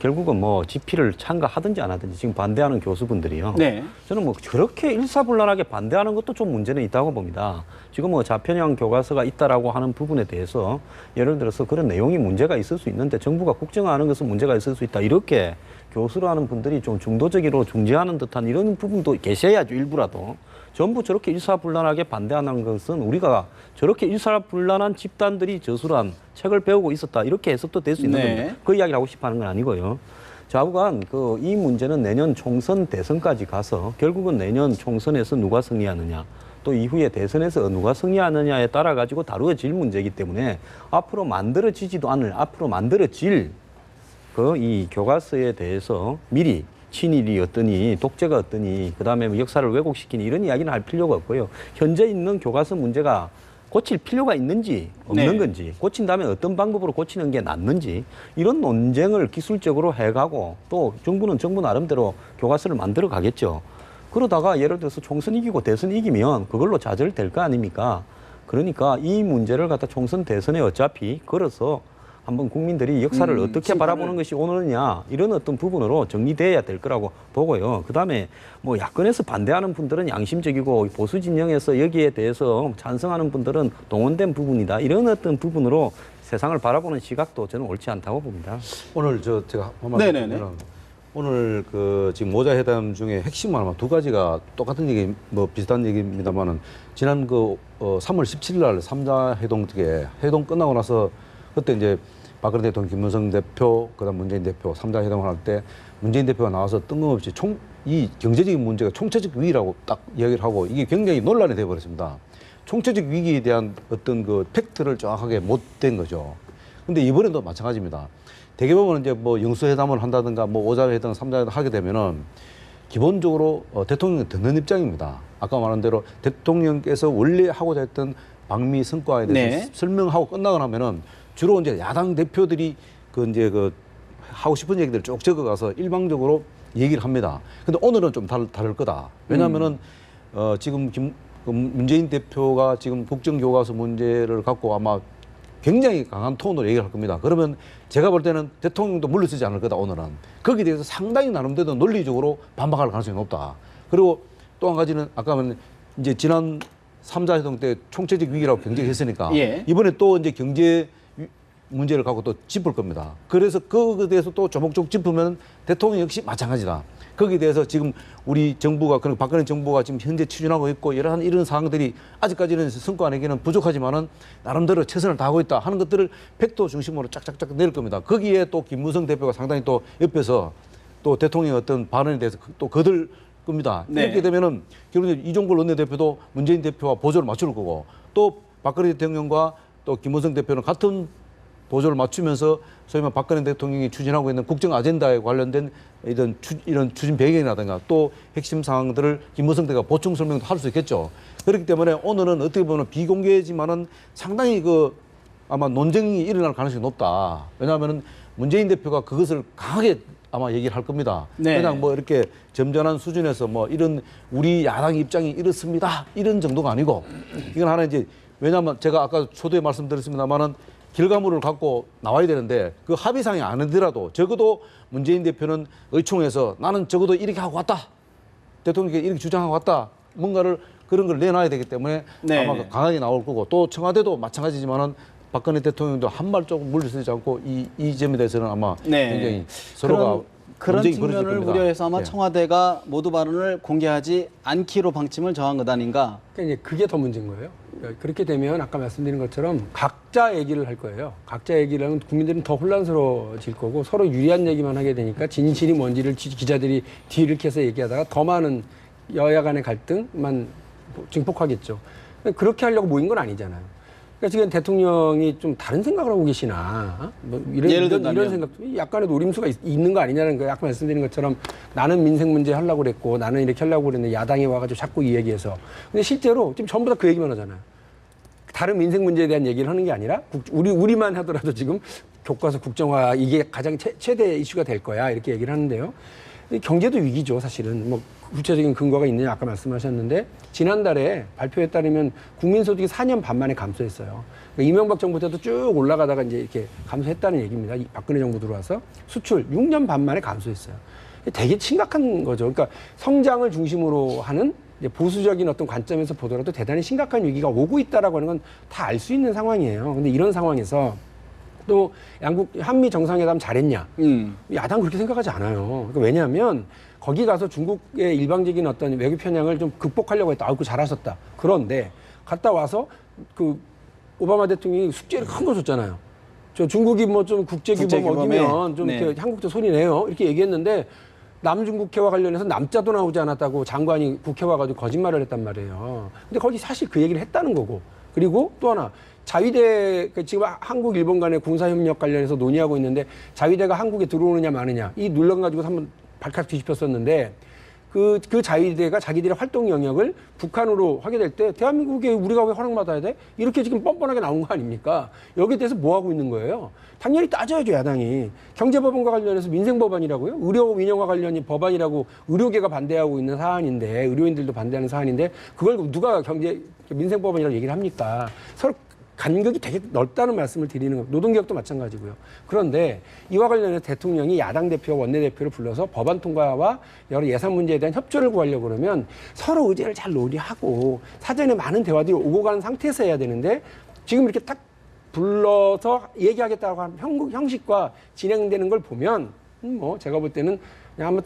결국은 뭐 집필을 참가하든지 안 하든지 지금 반대하는 교수분들이요. 네. 저는 뭐 그렇게 일사불란하게 반대하는 것도 좀 문제는 있다고 봅니다. 지금 뭐 좌편향 교과서가 있다라고 하는 부분에 대해서 예를 들어서 그런 내용이 문제가 있을 수 있는데 정부가 국정화하는 것은 문제가 있을 수 있다. 이렇게 교수로 하는 분들이 좀 중도적으로 중재하는 듯한 이런 부분도 계셔야죠. 일부라도. 전부 저렇게 일사불란하게 반대하는 것은 우리가 저렇게 일사불란한 집단들이 저술한 책을 배우고 있었다. 이렇게 해석도 될 수 있는 네. 건데 그 이야기를 하고 싶어 하는 건 아니고요. 좌우간 이 문제는 내년 총선 대선까지 가서 결국은 내년 총선에서 누가 승리하느냐 또 이후에 대선에서 누가 승리하느냐에 따라 가지고 다루어질 문제이기 때문에 앞으로 만들어지지도 않을 앞으로 만들어질 이 교과서에 대해서 미리 친일이 어떠니 독재가 어떠니 그다음에 뭐 역사를 왜곡시키니 이런 이야기는 할 필요가 없고요. 현재 있는 교과서 문제가 고칠 필요가 있는지 없는 네. 건지 고친 다음에 어떤 방법으로 고치는 게 낫는지 이런 논쟁을 기술적으로 해가고 또 정부는 정부 나름대로 교과서를 만들어 가겠죠. 그러다가 예를 들어서 총선 이기고 대선 이기면 그걸로 좌절될 거 아닙니까? 그러니까 이 문제를 갖다 총선 대선에 어차피 걸어서 한번 국민들이 역사를 어떻게 바라보는 것이 오느냐 이런 어떤 부분으로 정리돼야 될 거라고 보고요. 그다음에 뭐 야권에서 반대하는 분들은 양심적이고 보수 진영에서 여기에 대해서 찬성하는 분들은 동원된 부분이다. 이런 어떤 부분으로 세상을 바라보는 시각도 저는 옳지 않다고 봅니다. 오늘 제가 한번 네네네. 오늘 지금 모자 회담 중에 핵심은 아마 두 가지가 똑같은 얘기 뭐 비슷한 얘기입니다만은 지난 3월 17일 날 3자 회동 때 회동 끝나고 나서 그때 이제 박근혜 대통령, 김무성 대표, 그다음 문재인 대표 3자 회동을 할 때 문재인 대표가 나와서 뜬금없이 이 경제적인 문제가 총체적 위기라고 딱 이야기를 하고 이게 굉장히 논란이 돼버렸습니다. 총체적 위기에 대한 어떤 팩트를 정확하게 못 댄 거죠. 근데 이번에도 마찬가지입니다. 대개 보면 이제 뭐 영수회담을 한다든가 뭐 5자 회담, 3자 회담 하게 되면은 기본적으로 대통령이 듣는 입장입니다. 아까 말한 대로 대통령께서 원래 하고자 했던 방미 성과에 대해서 네. 설명하고 끝나고 나면은 주로 이제 야당 대표들이 하고 싶은 얘기들을 쭉 적어가서 일방적으로 얘기를 합니다. 근데 오늘은 좀 다를 거다. 왜냐하면은 지금 문재인 대표가 지금 국정교과서 문제를 갖고 아마 굉장히 강한 톤으로 얘기를 할 겁니다. 그러면 제가 볼 때는 대통령도 물러서지 않을 거다, 오늘은. 거기에 대해서 상당히 나름대로 논리적으로 반박할 가능성이 높다. 그리고 또 한 가지는 아까 말한 이제 지난 3자 회동 때 총체적 위기라고 경쟁했으니까 예. 이번에 또 이제 경제 문제를 갖고 또 짚을 겁니다. 그래서 거기에 대해서 또 조목조목 짚으면 대통령 역시 마찬가지다. 거기에 대해서 지금 우리 정부가, 그리고 박근혜 정부가 지금 현재 추진하고 있고 이런 사항들이 아직까지는 성과 내기는 부족하지만은 나름대로 최선을 다하고 있다 하는 것들을 팩트 중심으로 쫙쫙쫙 내릴 겁니다. 거기에 또 김무성 대표가 상당히 또 옆에서 또 대통령의 어떤 발언에 대해서 또 거들 겁니다. 네. 이렇게 되면은 결국은 이종걸 원내대표도 문재인 대표와 보조를 맞출 거고 또 박근혜 대통령과 또 김무성 대표는 같은 보조를 맞추면서 소위 말해 박근혜 대통령이 추진하고 있는 국정 아젠다에 관련된 이런 추진 배경이라든가 또 핵심 사항들을 김무성 대가 보충 설명도 할 수 있겠죠. 그렇기 때문에 오늘은 어떻게 보면 비공개지만은 상당히 아마 논쟁이 일어날 가능성이 높다. 왜냐하면은 문재인 대표가 그것을 강하게 아마 얘기를 할 겁니다. 네. 그냥 뭐 이렇게 점잖은 수준에서 뭐 이런 우리 야당 입장이 이렇습니다. 이런 정도가 아니고 이건 하나 이제 왜냐하면 제가 아까 초두에 말씀드렸습니다만은 결과물을 갖고 나와야 되는데 그 합의상이 아니더라도 적어도 문재인 대표는 의총에서 나는 적어도 이렇게 하고 왔다. 대통령께 이렇게 주장하고 왔다. 뭔가를 그런 걸 내놔야 되기 때문에 네. 아마 강하게 나올 거고 또 청와대도 마찬가지지만은 박근혜 대통령도 한 발 조금 물러서지 않고 이 점에 대해서는 아마 네. 굉장히 서로가 그런 논쟁이 벌어질 측면을 겁니다. 우려해서 아마 예. 청와대가 모두 발언을 공개하지 않기로 방침을 정한 것 아닌가. 그러니까 이제 그게 더 문제인 거예요. 그러니까 그렇게 되면 아까 말씀드린 것처럼 각자 얘기를 할 거예요. 각자 얘기를 하면 국민들은 더 혼란스러워질 거고 서로 유리한 얘기만 하게 되니까 진실이 뭔지를 기자들이 뒤를 캐서 얘기하다가 더 많은 여야 간의 갈등만 증폭하겠죠. 그렇게 하려고 모인 건 아니잖아요. 그러니까 지금 대통령이 좀 다른 생각을 하고 계시나? 뭐 예를 들면? 이런 생각도 약간의 노림수가 있는 거 아니냐는 거예요. 아까 말씀드린 것처럼 나는 민생 문제 하려고 그랬고 나는 이렇게 하려고 그랬는데 야당이 와가지고 자꾸 이 얘기해서. 근데 실제로 지금 전부 다 그 얘기만 하잖아요. 다른 민생 문제에 대한 얘기를 하는 게 아니라 우리만 하더라도 지금 교과서 국정화 이게 가장 최대 이슈가 될 거야 이렇게 얘기를 하는데요. 경제도 위기죠 사실은. 뭐 구체적인 근거가 있느냐 아까 말씀하셨는데 지난달에 발표에 따르면 국민소득이 4년 반 만에 감소했어요. 그러니까 이명박 정부 때도 쭉 올라가다가 이제 이렇게 감소했다는 얘기입니다. 박근혜 정부 들어와서 수출 6년 반 만에 감소했어요. 되게 심각한 거죠. 그러니까 성장을 중심으로 하는 이제 보수적인 어떤 관점에서 보더라도 대단히 심각한 위기가 오고 있다라고 하는 건 다 알 수 있는 상황이에요. 근데 이런 상황에서 또 양국 한미 정상회담 잘했냐? 야당 그렇게 생각하지 않아요. 그러니까 왜냐하면 거기 가서 중국의 일방적인 어떤 외교 편향을 좀 극복하려고 했다. 아이고 잘하셨다. 그런데 갔다 와서 그 오바마 대통령이 숙제를 큰 거 줬잖아요. 저 중국이 뭐 좀 국제규범 어기면 좀 이렇게 한국도 손이 내요. 이렇게 얘기했는데 남중국해와 관련해서 남자도 나오지 않았다고 장관이 국회 와가지고 거짓말을 했단 말이에요. 근데 거기 사실 그 얘기를 했다는 거고. 그리고 또 하나 자위대 지금 한국 일본 간의 군사협력 관련해서 논의하고 있는데 자위대가 한국에 들어오느냐 마느냐 이 논란 가지고 한번 발칵 뒤집혔었는데 그 자위대가 자기들의 활동 영역을 북한으로 하게 될 때 대한민국에 우리가 왜 허락받아야 돼? 이렇게 지금 뻔뻔하게 나온 거 아닙니까? 여기에 대해서 뭐 하고 있는 거예요? 당연히 따져야죠 야당이. 경제법원과 관련해서 민생법안이라고요? 의료 민영화 관련이 법안이라고 의료계가 반대하고 있는 사안인데 의료인들도 반대하는 사안인데 그걸 누가 민생법안이라고 얘기를 합니까? 서로 간격이 되게 넓다는 말씀을 드리는 겁니다. 노동개혁도 마찬가지고요. 그런데 이와 관련해서 대통령이 야당 대표, 원내대표를 불러서 법안 통과와 여러 예산 문제에 대한 협조를 구하려고 그러면 서로 의제를 잘 논의하고 사전에 많은 대화들이 오고 가는 상태에서 해야 되는데 지금 이렇게 딱 불러서 얘기하겠다고 하는 형식과 진행되는 걸 보면 뭐 제가 볼 때는 그냥 한번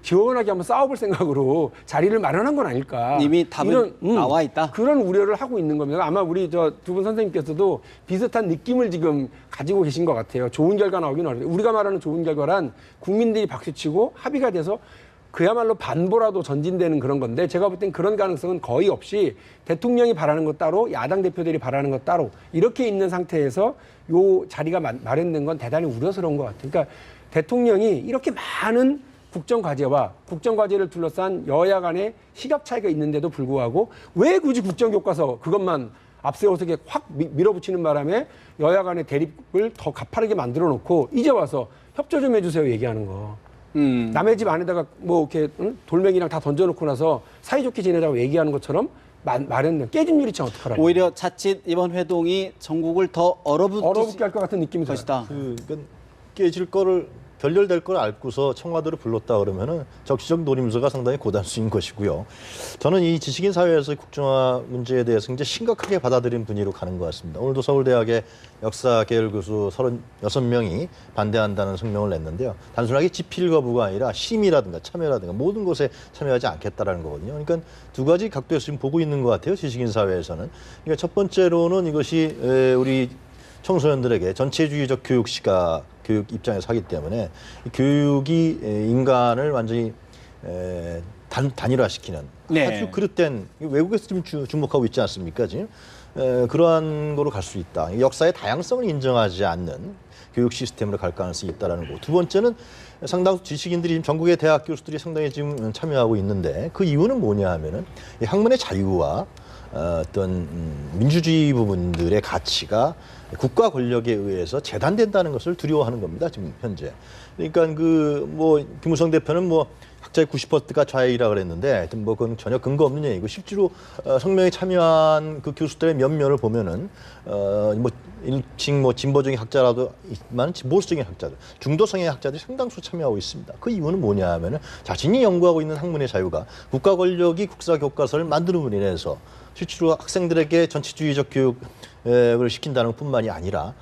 시원하게 한번 싸워볼 생각으로 자리를 마련한 건 아닐까. 이미 답은 나와 있다. 그런 우려를 하고 있는 겁니다. 아마 우리 두 분 선생님께서도 비슷한 느낌을 지금 가지고 계신 것 같아요. 좋은 결과 나오긴 어려워요. 우리가 말하는 좋은 결과란 국민들이 박수치고 합의가 돼서 그야말로 반보라도 전진되는 그런 건데 제가 볼 땐 그런 가능성은 거의 없이 대통령이 바라는 것 따로 야당 대표들이 바라는 것 따로 이렇게 있는 상태에서 요 자리가 마련된 건 대단히 우려스러운 것 같아요. 그러니까 대통령이 이렇게 많은 국정과제와 국정과제를 둘러싼 여야 간의 시각 차이가 있는데도 불구하고 왜 굳이 국정교과서 그것만 앞세워서 확 밀어붙이는 바람에 여야 간의 대립을 더 가파르게 만들어 놓고 이제 와서 협조 좀 해주세요 얘기하는 거. 남의 집 안에다가 뭐 이렇게 돌멩이랑 다 던져놓고 나서 사이좋게 지내자고 얘기하는 것처럼 마련된 깨진 유리창 어떡하라고. 오히려 자칫 이번 회동이 전국을 더 얼어붙게 할 것 같은 느낌이 들어요. 것이다. 그건 깨질 거를 결렬될 걸 알고서 청와대로 불렀다 그러면은 적시적 노림수가 상당히 고단수인 것이고요. 저는 이 지식인 사회에서 국정화 문제에 대해서 굉장히 심각하게 받아들인 분위기로 가는 것 같습니다. 오늘도 서울대학의 역사계열 교수 36명이 반대한다는 성명을 냈는데요. 단순하게 집필 거부가 아니라 심의라든가 참여라든가 모든 것에 참여하지 않겠다라는 거거든요. 그러니까 두 가지 각도에서 지금 보고 있는 것 같아요. 지식인 사회에서는. 그러니까 첫 번째로는 이것이 우리 청소년들에게 전체주의적 교육 입장에서 하기 때문에 교육이 인간을 완전히 단일화시키는 네. 아주 그릇된 외국에서 지금 주목하고 있지 않습니까? 지금 그러한 거로 갈 수 있다. 역사의 다양성을 인정하지 않는 교육 시스템으로 갈 가능성이 있다라는 거. 두 번째는 상당수 지식인들이 지금 전국의 대학 교수들이 상당히 지금 참여하고 있는데 그 이유는 뭐냐 하면은 이 학문의 자유와 어떤 민주주의 부분들의 가치가 국가 권력에 의해서 재단된다는 것을 두려워하는 겁니다. 지금 현재. 그러니까 김무성 대표는 학자의 90%가 좌익이라 그랬는데 하여튼 그건 전혀 근거 없는 얘기고 실제로 성명에 참여한 그 교수들의 면면을 보면은 일칭 진보적인 학자라도 있지만 보수적인 학자들, 중도성의 학자들이 상당수 참여하고 있습니다. 그 이유는 뭐냐 하면은 자신이 연구하고 있는 학문의 자유가 국가 권력이 국사 교과서를 만드는 데 인해서 실제로 학생들에게 전체주의적 교육을 시킨다는 것뿐만이 아니라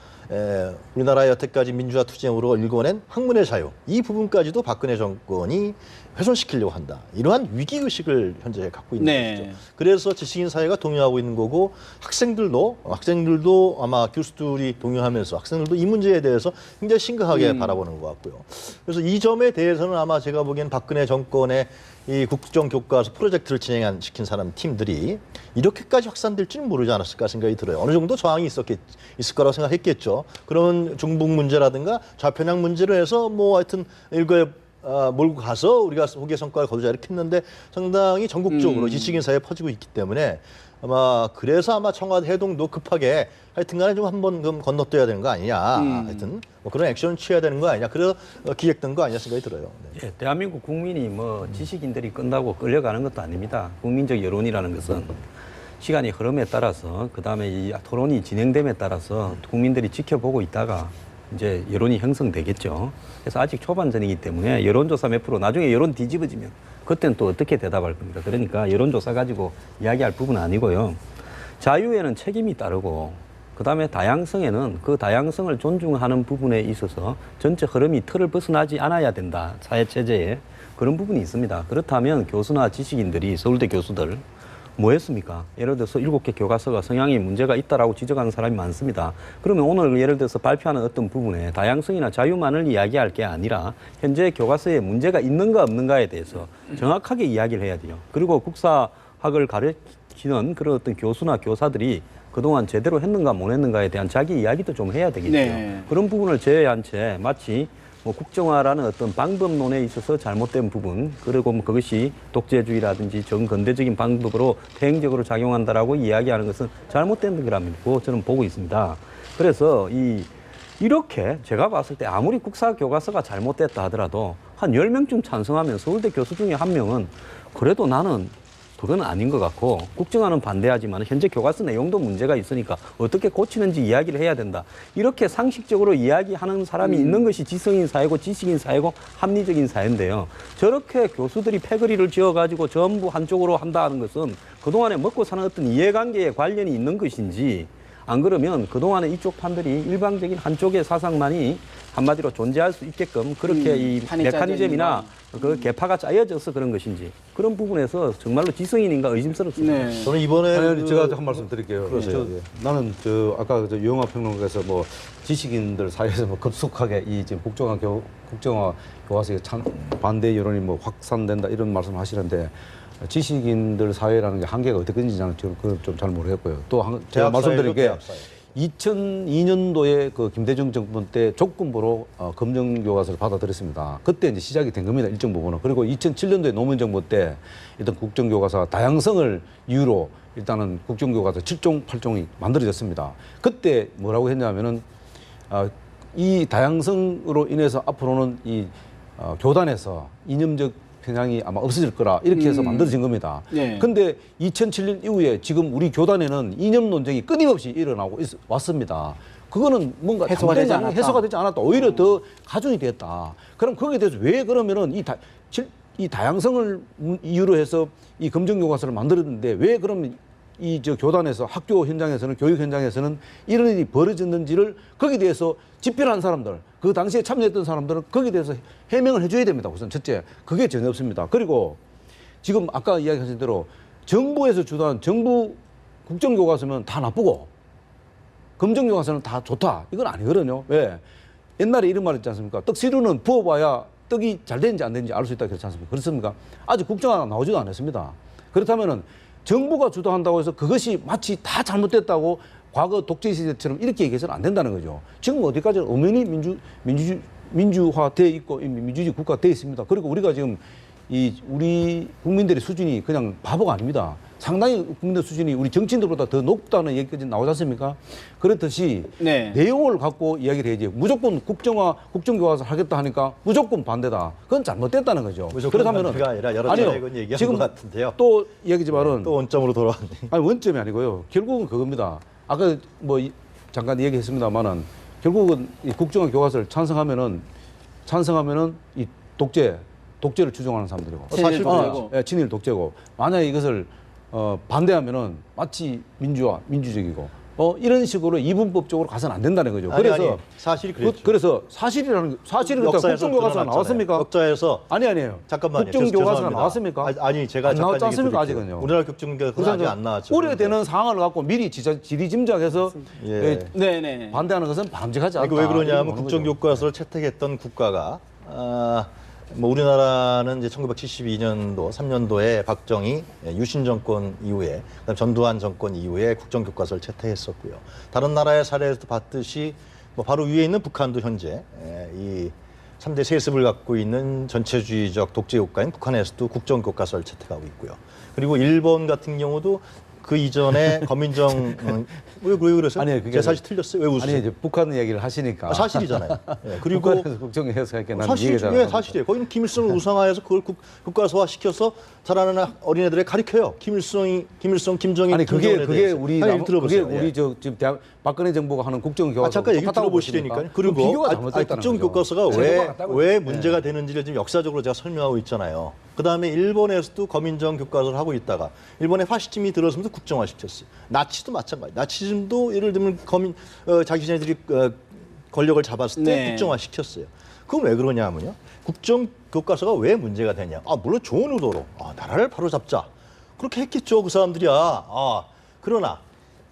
우리나라의 여태까지 민주화 투쟁으로 일궈낸 학문의 자유 이 부분까지도 박근혜 정권이 훼손시키려고 한다. 이러한 위기의식을 현재 갖고 있는 거죠. 그래서 지식인 사회가 동요하고 있는 거고 학생들도 아마 교수들이 동요하면서 학생들도 이 문제에 대해서 굉장히 심각하게 바라보는 것 같고요. 그래서 이 점에 대해서는 아마 제가 보기엔 박근혜 정권의 이 국정교과서 프로젝트를 시킨 사람 팀들이 이렇게까지 확산될지는 모르지 않았을까 생각이 들어요. 어느 정도 저항이 있을 거라고 생각했겠죠. 그런 중북 문제라든가 좌편향 문제로 해서 하여튼 일거에 몰고 가서 우리가 호기의 성과를 거두자 이렇게 했는데 상당히 전국적으로 지식인 사회에 퍼지고 있기 때문에 그래서 청와대 해동도 급하게 하여튼간에 좀 한번 좀 건너뛰어야 되는 거 아니냐. 하여튼 그런 액션을 취해야 되는 거 아니냐. 그래서 기획된 거 아니냐 생각이 들어요. 네. 예, 대한민국 국민이 지식인들이 끝나고 끌려가는 것도 아닙니다. 국민적 여론이라는 것은 시간이 흐름에 따라서 그다음에 이 토론이 진행됨에 따라서 국민들이 지켜보고 있다가 이제 여론이 형성되겠죠. 그래서 아직 초반전이기 때문에 여론조사 몇 프로 나중에 여론 뒤집어지면 그때는 또 어떻게 대답할 겁니까? 그러니까 여론조사 가지고 이야기할 부분은 아니고요. 자유에는 책임이 따르고 그다음에 다양성에는 그 다양성을 존중하는 부분에 있어서 전체 흐름이 틀을 벗어나지 않아야 된다. 사회체제에. 그런 부분이 있습니다. 그렇다면 교수나 지식인들이 서울대 교수들 뭐 했습니까? 예를 들어서 7개 교과서가 성향에 문제가 있다라고 지적하는 사람이 많습니다. 그러면 오늘 예를 들어서 발표하는 어떤 부분에 다양성이나 자유만을 이야기할 게 아니라 현재 교과서에 문제가 있는가 없는가에 대해서 정확하게 이야기를 해야 돼요. 그리고 국사학을 가르치는 그런 어떤 교수나 교사들이 그동안 제대로 했는가 못 했는가에 대한 자기 이야기도 좀 해야 되겠죠. 네. 그런 부분을 제외한 채 마치 국정화라는 어떤 방법론에 있어서 잘못된 부분, 그리고 그것이 독재주의라든지 정근대적인 방법으로 대행적으로 작용한다라고 이야기하는 것은 잘못된 거라고 저는 보고 있습니다. 그래서 이렇게 제가 봤을 때 아무리 국사 교과서가 잘못됐다 하더라도 한 10명쯤 찬성하면 서울대 교수 중에 한 명은 그래도 나는 그건 아닌 것 같고 국정화는 반대하지만 현재 교과서 내용도 문제가 있으니까 어떻게 고치는지 이야기를 해야 된다. 이렇게 상식적으로 이야기하는 사람이 있는 것이 지성인 사회고 지식인 사회고 합리적인 사회인데요. 저렇게 교수들이 패거리를 지어가지고 전부 한쪽으로 한다는 것은 그동안에 먹고 사는 어떤 이해관계에 관련이 있는 것인지 안 그러면 그동안에 이쪽 판들이 일방적인 한쪽의 사상만이 한마디로 존재할 수 있게끔 그렇게 이 메커니즘이나 그 계파가 짜여져서 그런 것인지 그런 부분에서 정말로 지성인인가 의심스럽습니다. 네. 저는 이번에 제가 한 말씀 드릴게요. 그러세요. 나는 아까 유영하 평론가에서 지식인들 사이에서 급속하게 이 지금 국정화 교과서에 반대 여론이 확산된다 이런 말씀 하시는데 지식인들 사회라는 게 한계가 어떻게인지 저는 그건 좀 잘 모르겠고요. 또 제가 말씀드린 게 2002년도에 그 김대중 정부 때 조건부로 검정 교과서를 받아들였습니다. 그때 이제 시작이 된 겁니다. 일정 부분은. 그리고 2007년도에 노무현 정부 때 일단 국정 교과서 다양성을 이유로 일단은 국정 교과서 7종 8종이 만들어졌습니다. 그때 뭐라고 했냐면은 이 다양성으로 인해서 앞으로는 이 교단에서 이념적 편향이 아마 없어질 거라 이렇게 해서 만들어진 겁니다. 네. 근데 2007년 이후에 지금 우리 교단에는 이념 논쟁이 끊임없이 일어나고 왔습니다. 그거는 뭔가 해소가 되지 않았다. 오히려 더 가중이 됐다. 그럼 거기에 대해서 왜 그러면은 이 다양성을 이유로 해서 이 검정 교과서를 만들었는데 왜 그러면 교단에서 학교 현장에서는 교육 현장에서는 이런 일이 벌어졌는지를 거기에 대해서 집필한 사람들, 그 당시에 참여했던 사람들은 거기에 대해서 해명을 해줘야 됩니다. 우선 첫째, 그게 전혀 없습니다. 그리고 지금 아까 이야기하신 대로 정부에서 주도한 정부 국정교과서면 다 나쁘고 검정교과서는 다 좋다. 이건 아니거든요. 왜? 옛날에 이런 말 있지 않습니까? 떡시루는 부어봐야 납득이 잘 되는지 안 되는지 알 수 있다 그렇지 않습니까? 그렇습니까? 아직 국정화가 나오지도 않았습니다. 그렇다면은 정부가 주도한다고 해서 그것이 마치 다 잘못됐다고 과거 독재 시대처럼 이렇게 얘기해서는 안 된다는 거죠. 지금 어디까지 엄연히 민주화돼 있고 민주주의 국가가 돼 있습니다. 그리고 우리가 지금 우리 국민들의 수준이 그냥 바보가 아닙니다. 상당히 국민들 수준이 우리 정치인들보다 더 높다는 얘기까지 나오지 않습니까? 그렇듯이 네. 내용을 갖고 이야기를 해야지. 무조건 국정교과서를 하겠다 하니까 무조건 반대다. 그건 잘못됐다는 거죠. 그렇다면은 아니라 여러 차례 이건 얘기한 지금 것 같은데요. 또 이야기지만은 또 원점으로 돌아왔네. 아니 원점이 아니고요. 결국은 그겁니다. 아까 뭐 잠깐 얘기했습니다만은 결국은 이 국정화 교과서를 찬성하면은 이 독재를 추종하는 사람들이고 친일 독재고. 예, 친일 독재고 만약에 이것을 반대하면은 마치 민주적이고 이런 식으로 이분법적으로 가서는 안 된다는 거죠. 그래서 사실이 그랬죠. 그래서 사실이라는 사실이 그렇다 국정교과서가 나왔습니까? 역사에서 아니에요. 잠깐만요. 국정교과서가 죄송합니다. 나왔습니까? 아니 제가 안 잠깐 나왔지 얘기 않습니까? 드릴게요. 아직은요. 우리나라 국정교과서는 아직 안 나왔죠. 우려되는 상황을 갖고 미리 지리짐작해서 예. 네네. 반대하는 것은 바람직하지 않다. 이거 왜 그러냐면 이렇게 보는 거죠. 국정교과서를 채택했던 국가가 뭐 우리나라는 이제 1972년도 3년도에 박정희 유신 정권 이후에 그다음 전두환 정권 이후에 국정교과서를 채택했었고요. 다른 나라의 사례에서 봤듯이 뭐 바로 위에 있는 북한도 현재 이 3대 세습을 갖고 있는 전체주의적 독재 국가인 북한에서도 국정교과서를 채택하고 있고요. 그리고 일본 같은 경우도 그 이전에 검인정 왜 그러세요? 아니, 그게 제 사실 틀렸어요. 왜 웃으세요? 아니 이제 북한 얘기를 하시니까 사실이잖아요. 예, 그리고 북한에서 국정해서 이렇게 나는 이해가 잘 안 사실이에요. 갑니다. 사실이에요. 거기는 김일성을 우상화해서 그걸 국가서화 시켜서 자라는 어린애들에 가르쳐요. 김일성, 김정일, 아니 그게 김정은에 우리 대해서. 들어보세요. 그게 우리 예. 지금 박근혜 정부가 하는 국정교과서 잠깐 얘기 들어보시라니까요. 그리고 비교가 잘못됐다는 거죠. 국정교과서가 제도가 같다고요. 왜 문제가 되는지를 지금 역사적으로 제가 설명하고 있잖아요. 그다음에 일본에서도 검인정 교과서를 하고 있다가 일본의 파시즘이 들어서면서 국정화시켰어요. 나치도 마찬가지. 나치즘도 예를 들면 자기네들이 권력을 잡았을 때 네. 국정화시켰어요. 그건 왜 그러냐면요. 국정교과서가 왜 문제가 되냐. 물론 좋은 의도로 나라를 바로잡자. 그렇게 했겠죠. 그 사람들이야. 그러나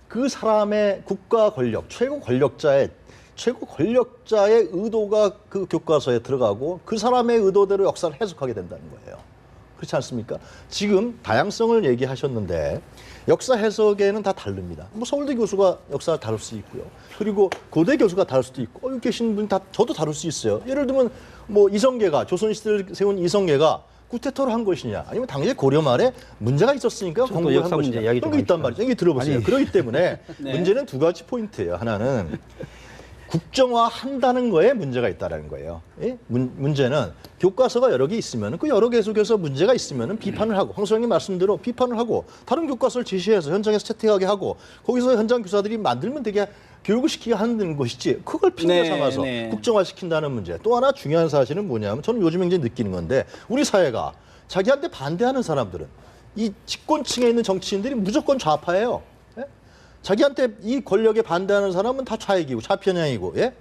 그 사람의 국가 권력, 최고 권력자의 의도가 그 교과서에 들어가고 그 사람의 의도대로 역사를 해석하게 된다는 거예요. 그렇지 않습니까? 지금 다양성을 얘기하셨는데 역사 해석에는 다 다릅니다. 뭐 서울대 교수가 역사를 다룰 수 있고요. 그리고 고대 교수가 다룰 수도 있고 여기 계신 분 다 저도 다룰 수 있어요. 예를 들면 뭐 이성계가 조선시대를 세운 이성계가 구테토를 한 것이냐 아니면 당시 고려 말에 문제가 있었으니까 공부를 한 역사 문제 것이냐 이야기 그런 좀 게 있단 말이죠. 여기 들어보세요. 그렇기 때문에 네. 문제는 두 가지 포인트예요. 하나는 국정화한다는 거에 문제가 있다는 거예요. 예? 문제는 교과서가 여러 개 있으면 그 여러 개 속에서 문제가 있으면 비판을 하고 황소영님 말씀대로 비판을 하고 다른 교과서를 제시해서 현장에서 채택하게 하고 거기서 현장 교사들이 만들면 되게 교육을 시키게 하는 것이지 그걸 핑계 네, 삼아서 네. 국정화시킨다는 문제. 또 하나 중요한 사실은 뭐냐면 저는 요즘 굉장히 느끼는 건데 우리 사회가 자기한테 반대하는 사람들은 이 집권층에 있는 정치인들이 무조건 좌파예요. 예? 자기한테 이 권력에 반대하는 사람은 다 좌익이고 좌편향이고, 예?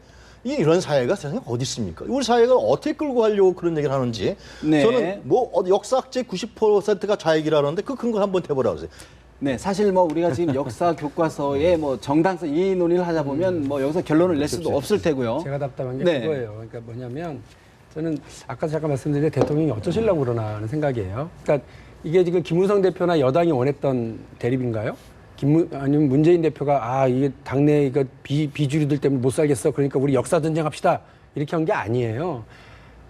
이런 사회가 세상에 어디 있습니까? 우리 사회가 어떻게 끌고 가려고 그런 얘기를 하는지 네. 저는 뭐 역사학제 90%가 좌익이라는데 그 근거 한번 대보라고 하세요. 네, 사실 뭐 우리가 지금 역사 교과서의 뭐 정당성 이 논의를 하자 보면 뭐 여기서 결론을 낼 수도 없을 테고요. 제가 답답한 게 네. 그거예요. 그러니까 뭐냐면 저는 아까 잠깐 말씀드린 대통령이 어쩌시려고 그러나 하는 생각이에요. 그러니까 이게 지금 김무성 대표나 여당이 원했던 대립인가요? 아니면 문재인 대표가 이게 당내 이거 비주류들 때문에 못 살겠어. 그러니까 우리 역사 전쟁합시다. 이렇게 한 게 아니에요.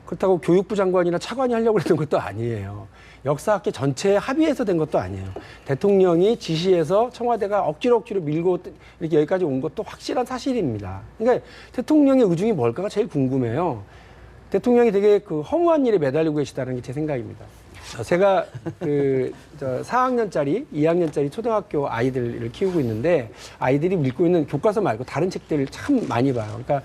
그렇다고 교육부 장관이나 차관이 하려고 했던 것도 아니에요. 역사학계 전체에 합의해서 된 것도 아니에요. 대통령이 지시해서 청와대가 억지로 밀고 이렇게 여기까지 온 것도 확실한 사실입니다. 그러니까 대통령의 의중이 뭘까가 제일 궁금해요. 대통령이 되게 허무한 일에 매달리고 계시다는 게 제 생각입니다. 제가 4학년짜리, 2학년짜리 초등학교 아이들을 키우고 있는데 아이들이 읽고 있는 교과서 말고 다른 책들을 참 많이 봐요. 그러니까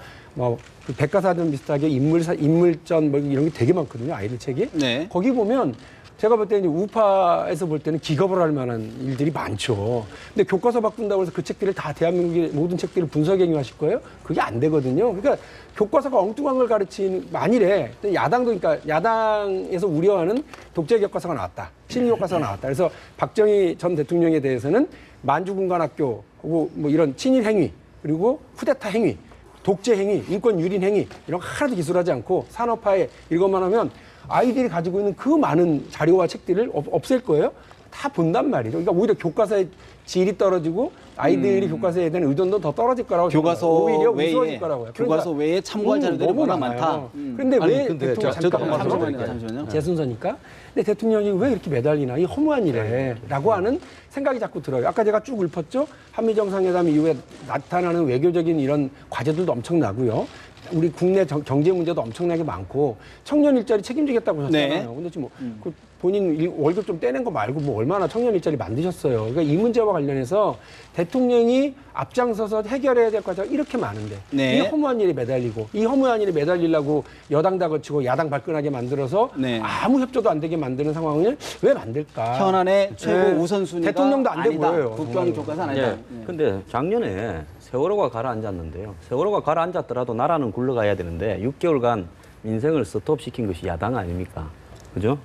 그 백과사전 비슷하게 인물전 뭐 이런 게 되게 많거든요. 아이들 책이. 네. 거기 보면 제가 볼 때는 우파에서 볼 때는 기겁을 할 만한 일들이 많죠. 근데 교과서 바꾼다고 해서 그 책들을 다 대한민국의 모든 책들을 분석행위하실 거예요? 그게 안 되거든요. 그러니까 교과서가 엉뚱한 걸 가르치는 만일에 그러니까 야당에서 우려하는 독재 교과서가 나왔다. 친일 교과서가 나왔다. 그래서 박정희 전 대통령에 대해서는 만주군관학교 하고 뭐 이런 친일 행위 그리고 쿠데타 행위 독재 행위, 인권 유린 행위 이런 거 하나도 기술하지 않고 산업화에 이것만 하면 아이들이 가지고 있는 그 많은 자료와 책들을 없앨 거예요. 다 본단 말이죠. 그러니까 오히려 교과서의 질이 떨어지고 아이들이 교과서에 대한 의존도 더 떨어질 거라고 교과서 오히려 외에 우스워질 거라고요. 교과서 외에 참고할 자료들이 너무 워낙 많아요. 많다. 그런데 아니, 왜 근데 대통령 저도 한 말씀 잠깐만요. 잠시만요. 제 순서니까. 근데 대통령이 왜 이렇게 매달리나 이 허무한 일에라고 하는 생각이 자꾸 들어요. 아까 제가 쭉 읊었죠. 한미 정상회담 이후에 나타나는 외교적인 이런 과제들도 엄청나고요. 우리 국내 경제 문제도 엄청나게 많고 청년 일자리 책임지겠다고 하셨잖아요. 네. 근데 지금 그 본인 월급 좀 떼낸 거 말고 뭐 얼마나 청년 일자리 만드셨어요. 그러니까 이 문제와 관련해서 대통령이 앞장서서 해결해야 될 과제가 이렇게 많은데 네. 이 허무한 일에 매달리고 이 허무한 일에 매달리려고 여당 다그치고 야당 발끈하게 만들어서 네. 아무 협조도 안 되게 만드는 상황을 왜 만들까? 현안의 최고 네. 우선순위가 대통령도 안 돼 아니다. 보여요. 국경 교과서 아니다. 예. 근데 작년에 세월호가 가라앉았는데요. 세월호가 가라앉았더라도 나라는 굴러가야 되는데 6개월간 민생을 스톱시킨 것이 야당 아닙니까? 그죠?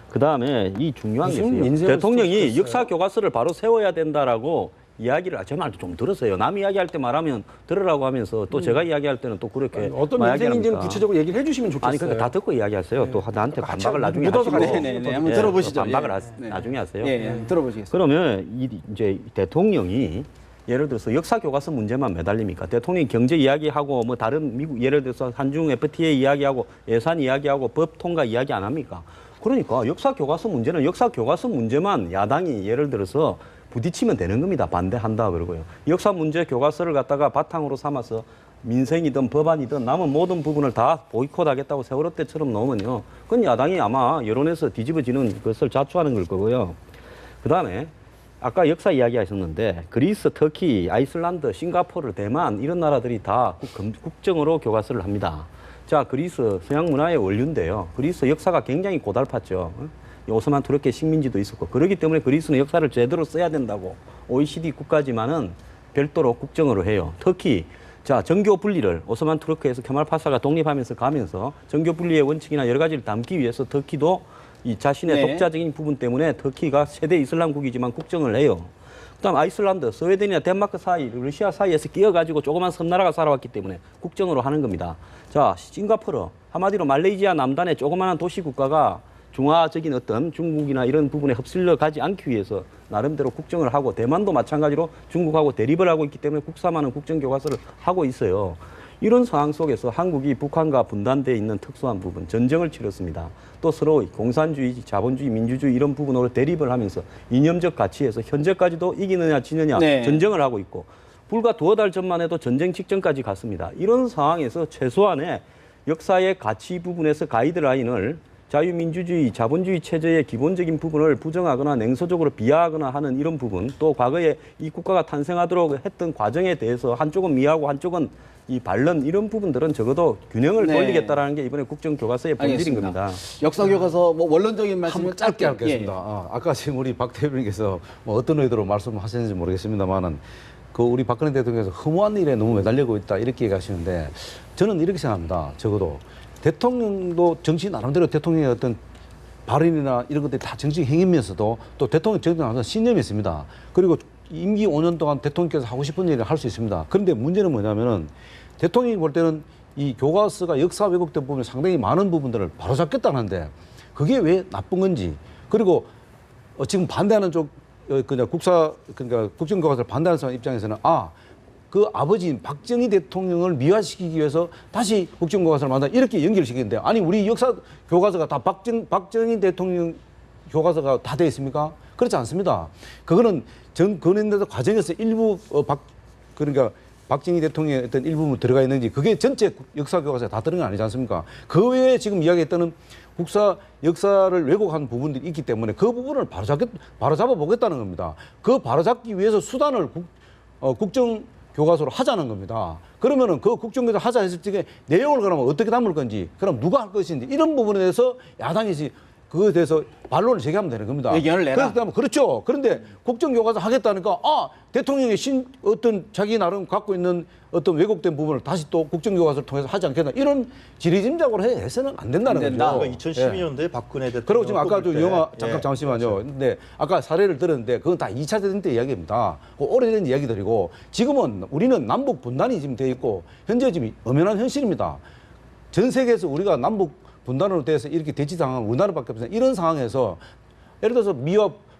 그 다음에 이 중요한 게 무슨 있어요. 민생을 대통령이 스톱시켰어요? 역사 교과서를 바로 세워야 된다라고 이야기를 제 말도 좀 들었어요. 남 이야기할 때 말하면 들으라고 하면서 또 제가 이야기할 때는 또 그렇게 어떤 막 민생인지는 이야기합니까? 구체적으로 얘기를 해주시면 좋겠어요. 아니 근데 다 듣고 이야기하세요. 또 나한테 같이 반박을 나중에 묻어서 하시고. 가세요. 네네네. 한번 예, 들어보시죠. 반박을 예. 나중에 하세요. 예, 예. 들어보시겠습니다. 그러면 이제 대통령이 예를 들어서 역사 교과서 문제만 매달립니까? 대통령이 경제 이야기하고 뭐 다른 미국 예를 들어서 한중 FTA 이야기하고 예산 이야기하고 법 통과 이야기 안 합니까? 그러니까 역사 교과서 문제는 역사 교과서 문제만 야당이 예를 들어서 부딪히면 되는 겁니다. 반대한다 그러고요. 역사 문제 교과서를 갖다가 바탕으로 삼아서 민생이든 법안이든 남은 모든 부분을 다 보이콧하겠다고 세월호 때처럼 넣으면요. 그건 야당이 아마 여론에서 뒤집어지는 것을 자초하는 걸 거고요. 그다음에 아까 역사 이야기하셨는데 그리스, 터키, 아이슬란드, 싱가포르, 대만 이런 나라들이 다 국정으로 교과서를 합니다. 자, 그리스 서양 문화의 원류인데요. 그리스 역사가 굉장히 고달팠죠. 오스만 투르크의 식민지도 있었고 그렇기 때문에 그리스는 역사를 제대로 써야 된다고 OECD 국가지만은 별도로 국정으로 해요. 터키 자 정교 분리를 오스만 투르크에서 케말 파사가 독립하면서 가면서 정교 분리의 원칙이나 여러 가지를 담기 위해서 터키도 이 자신의 네. 독자적인 부분 때문에 터키가 세대 이슬람국이지만 국정을 해요. 그다음 아이슬란드, 스웨덴이나 덴마크 사이, 러시아 사이에서 끼어가지고 조그만 섬나라가 살아왔기 때문에 국정으로 하는 겁니다. 자, 싱가포르, 한마디로 말레이시아 남단의 조그마한 도시 국가가 중화적인 어떤 중국이나 이런 부분에 흡슬려 가지 않기 위해서 나름대로 국정을 하고 대만도 마찬가지로 중국하고 대립을 하고 있기 때문에 국사만은 국정교과서를 하고 있어요. 이런 상황 속에서 한국이 북한과 분단되어 있는 특수한 부분, 전쟁을 치렀습니다. 또 서로 공산주의, 자본주의, 민주주의 이런 부분으로 대립을 하면서 이념적 가치에서 현재까지도 이기느냐 지느냐 네. 전쟁을 하고 있고 불과 두어 달 전만 해도 전쟁 직전까지 갔습니다. 이런 상황에서 최소한의 역사의 가치 부분에서 가이드라인을 자유민주주의, 자본주의 체제의 기본적인 부분을 부정하거나 냉소적으로 비하하거나 하는 이런 부분, 또 과거에 이 국가가 탄생하도록 했던 과정에 대해서 한쪽은 미하고 한쪽은 이 반론 이런 부분들은 적어도 균형을 네. 돌리겠다라는 게 이번에 국정교과서의 본질인 알겠습니다. 겁니다. 역사 교과서 뭐 원론적인 말씀을 한번 짧게 하겠습니다. 예. 아까 지금 우리 박 대표님께서 뭐 어떤 의도로 말씀하셨는지 모르겠습니다만은 그 우리 박근혜 대통령께서 허무한 일에 너무 매달리고 있다 이렇게 얘기하시는데 저는 이렇게 생각합니다. 적어도 대통령도 정치 나름대로 대통령의 어떤 발언이나 이런 것들이 다 정치 행위면서도 또 대통령 정치 나름대로 신념이 있습니다. 그리고 임기 5년 동안 대통령께서 하고 싶은 일을 할 수 있습니다. 그런데 문제는 뭐냐면은 대통령이 볼 때는 이 교과서가 역사 왜곡된 부분이 상당히 많은 부분들을 바로잡겠다는데 그게 왜 나쁜 건지 그리고 지금 반대하는 쪽 그냥 그러니까 국정교과서를 반대하는 사람 입장에서는 그 아버지인 박정희 대통령을 미화시키기 위해서 다시 국정교과서를 만든다 이렇게 연결시키는데 아니 우리 역사 교과서가 다 박정희 대통령 교과서가 다 되어 있습니까? 그렇지 않습니다. 그거는 전 근현대 과정에서 일부 그러니까 박정희 대통령의 어떤 일부분 들어가 있는지 그게 전체 역사 교과서에 다 들어간 거 아니지 않습니까? 그 외에 지금 이야기했다는 역사를 왜곡한 부분들이 있기 때문에 그 부분을 바로잡아 보겠다는 겁니다. 그 바로잡기 위해서 수단을 국정교과서로 하자는 겁니다. 그러면은 그 국정교과서 하자 했을 적에 내용을 그러면 어떻게 담을 건지, 그럼 누가 할 것인지 이런 부분에 대해서 야당이 그거에 대해서 반론을 제기하면 되는 겁니다. 의견을 내라. 그렇죠. 그런데 국정교과서 하겠다니까 대통령이 어떤 자기 나름 갖고 있는 어떤 왜곡된 부분을 다시 또 국정교과서를 통해서 하지 않겠다. 이런 지리짐작으로 해서는 안 된다는 안 된다. 거죠. 2012년도에 박근혜 대통령 그리고 지금 아까 저 영화 잠시만요. 그렇죠. 근데 아까 사례를 들었는데 그건 다 2차 대전 때 이야기입니다. 그 오래된 이야기들이고 지금은 우리는 남북 분단이 지금 돼 있고 현재 지금 엄연한 현실입니다. 전 세계에서 우리가 남북 분단으로 돼서 이렇게 대치당한 우리나라밖에 없어요. 이런 상황에서 예를 들어서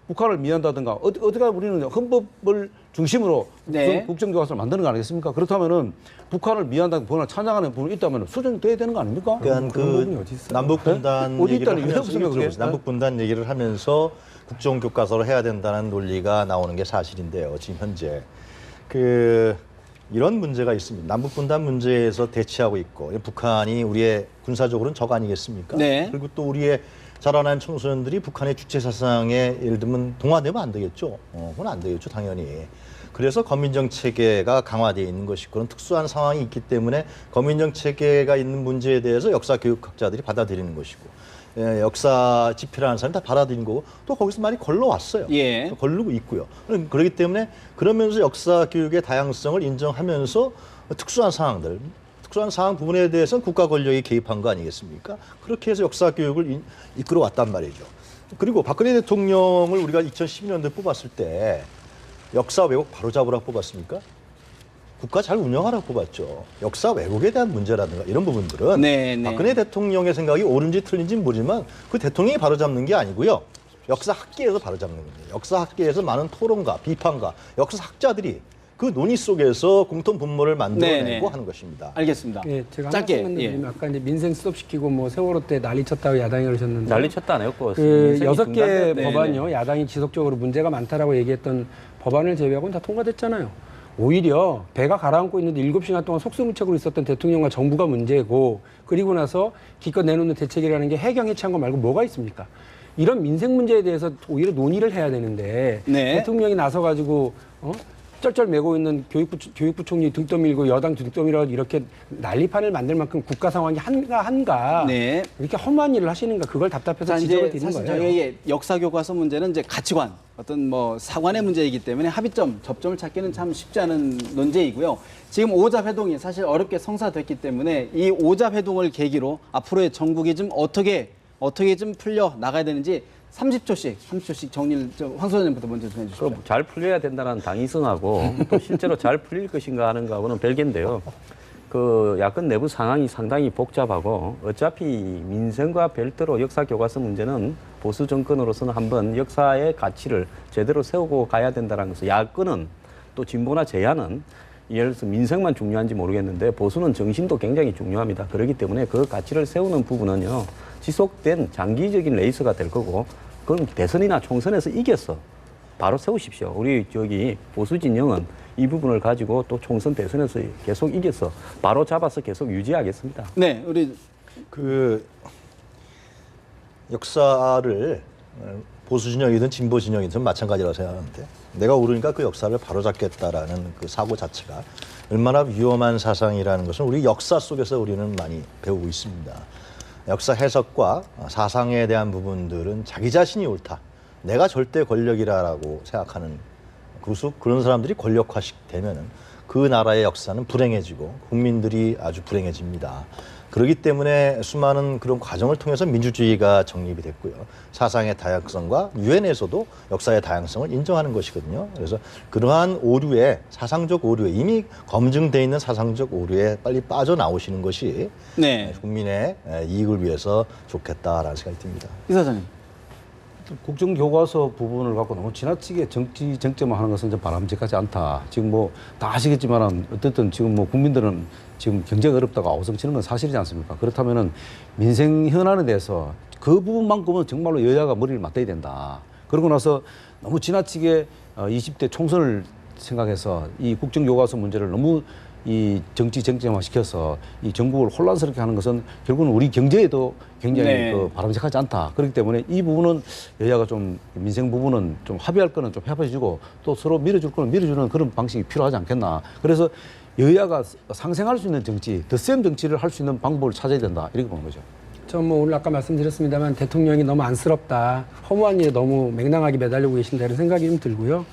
북한을 미한다든가 어떻게 우리는 헌법을 중심으로 네. 국정교과서를 만드는 거 아니겠습니까? 그렇다면은 북한을 미한다든가 북한을 찬양하는 부분이 있다면 수정돼야 되는 거 아닙니까? 그러니까 그런 부분이 어디 그 있어요? 남북 분단 네? 어디 얘기를 있다는 하면서 이유가 없습니까, 그게? 남북 분단 얘기를 하면서 국정교과서를 해야 된다는 논리가 나오는 게 사실인데요. 지금 현재 이런 문제가 있습니다. 남북 분단 문제에서 대치하고 있고 북한이 우리의 군사적으로는 적 아니겠습니까? 네. 그리고 또 우리의 자라난 청소년들이 북한의 주체 사상에 예를 들면 동화되면 안 되겠죠. 그건 안 되겠죠, 당연히. 그래서 검민정 체계가 강화되어 있는 것이고 그런 특수한 상황이 있기 때문에 검민정 체계가 있는 문제에 대해서 역사 교육학자들이 받아들이는 것이고 역사 집필하는 사람이 다 받아들인 거고 또 거기서 많이 걸러왔어요. 예. 또 걸르고 있고요. 그렇기 때문에 그러면서 역사 교육의 다양성을 인정하면서 특수한 상황 부분에 대해서는 국가 권력이 개입한 거 아니겠습니까? 그렇게 해서 역사 교육을 이끌어 왔단 말이죠. 그리고 박근혜 대통령을 우리가 2012년도에 뽑았을 때 역사 왜곡 바로잡으라고 뽑았습니까? 국가 잘 운영하라고 뽑았죠. 역사 왜곡에 대한 문제라든가 이런 부분들은 네, 네. 박근혜 대통령의 생각이 옳은지 틀린지는 모르지만 그 대통령이 바로잡는 게 아니고요. 역사학계에서 바로잡는 겁니다. 역사학계에서 많은 토론가, 비판가, 역사학자들이 그 논의 속에서 공통 분모를 만들어내고 네, 네. 하는 것입니다. 알겠습니다. 예, 제가 짧게, 짧게 말씀드리면 예. 아까 이제 민생 스톱시키고 뭐 세월호 때 난리 쳤다고 야당이 그러셨는데 난리 쳤다 안 했고 그 인생이 6개 중단됐- 법안이요. 야당이 지속적으로 문제가 많다라고 얘기했던 법안을 제외하고는 다 통과됐잖아요. 오히려 배가 가라앉고 있는데 7시간 동안 속수무책으로 있었던 대통령과 정부가 문제고 그리고 나서 기껏 내놓는 대책이라는 게 해경 해체한 거 말고 뭐가 있습니까? 이런 민생 문제에 대해서 오히려 논의를 해야 되는데 네. 대통령이 나서가지고 쩔쩔매고 있는 교육부 총리 등 떠밀고 여당 등 떠밀어 이렇게 난리판을 만들 만큼 국가 상황이 한가 네. 이렇게 험한 일을 하시는가 그걸 답답해서 자, 지적을 이제 드리는 사실 거예요. 저희의 역사 교과서 문제는 이제 가치관, 어떤 뭐 사관의 문제이기 때문에 합의점, 접점을 찾기는 참 쉽지 않은 논제이고요. 지금 5자 회동이 사실 어렵게 성사됐기 때문에 이 5자 회동을 계기로 앞으로의 전국이 좀 어떻게 좀 풀려 나가야 되는지 30초씩 정리를 황 소장님부터 먼저 좀 해주시죠. 그럼 잘 풀려야 된다는 당위성하고 또 실제로 잘 풀릴 것인가 하는 거하고는 별개인데요. 그 야권 내부 상황이 상당히 복잡하고 어차피 민생과 별도로 역사 교과서 문제는 보수 정권으로서는 한번 역사의 가치를 제대로 세우고 가야 된다는 것을 야권은 또 진보나 제야는 예를 들어서 민생만 중요한지 모르겠는데 보수는 정신도 굉장히 중요합니다. 그렇기 때문에 그 가치를 세우는 부분은요. 지속된 장기적인 레이스가 될 거고 그럼 대선이나 총선에서 이겼어. 바로 세우십시오. 우리 보수 진영은 이 부분을 가지고 또 총선 대선에서 계속 이겨서 바로 잡아서 계속 유지하겠습니다. 네, 우리 그 역사를 보수 진영이든 진보 진영이든 마찬가지라고 생각하는데 내가 옳으니까 그 역사를 바로잡겠다라는 그 사고 자체가 얼마나 위험한 사상이라는 것을 우리 역사 속에서 우리는 많이 배우고 있습니다. 역사 해석과 사상에 대한 부분들은 자기 자신이 옳다. 내가 절대 권력이라고 생각하는 그런 사람들이 권력화되면은 그 나라의 역사는 불행해지고 국민들이 아주 불행해집니다. 그렇기 때문에 수많은 그런 과정을 통해서 민주주의가 정립이 됐고요. 사상의 다양성과 유엔에서도 역사의 다양성을 인정하는 것이거든요. 그래서 그러한 오류에 사상적 오류에 이미 검증돼 있는 사상적 오류에 빨리 빠져나오시는 것이 네. 국민의 이익을 위해서 좋겠다라는 생각이 듭니다. 이 사장님. 국정교과서 부분을 갖고 너무 지나치게 정치 쟁점화하는 것은 좀 바람직하지 않다. 지금 뭐 다 아시겠지만 어쨌든 지금 뭐 국민들은 지금 경제가 어렵다고 아우성치는 건 사실이지 않습니까? 그렇다면은 민생 현안에 대해서 그 부분만큼은 정말로 여야가 머리를 맞대야 된다. 그러고 나서 너무 지나치게 20대 총선을 생각해서 이 국정교과서 문제를 너무 이 정치 쟁점화 시켜서 이 전국을 혼란스럽게 하는 것은 결국은 우리 경제에도 굉장히 네. 그 바람직하지 않다. 그렇기 때문에 이 부분은 여야가 좀 민생 부분은 좀 합의할 거는 좀 협의해주고 또 서로 밀어줄 거는 밀어주는 그런 방식이 필요하지 않겠나. 그래서 여야가 상생할 수 있는 정치, 더 센 정치를 할 수 있는 방법을 찾아야 된다. 이렇게 보는 거죠. 전 뭐 오늘 아까 말씀드렸습니다만 대통령이 너무 안쓰럽다. 허무한 일에 너무 맹랑하게 매달리고 계신다 이런 생각이 좀 들고요.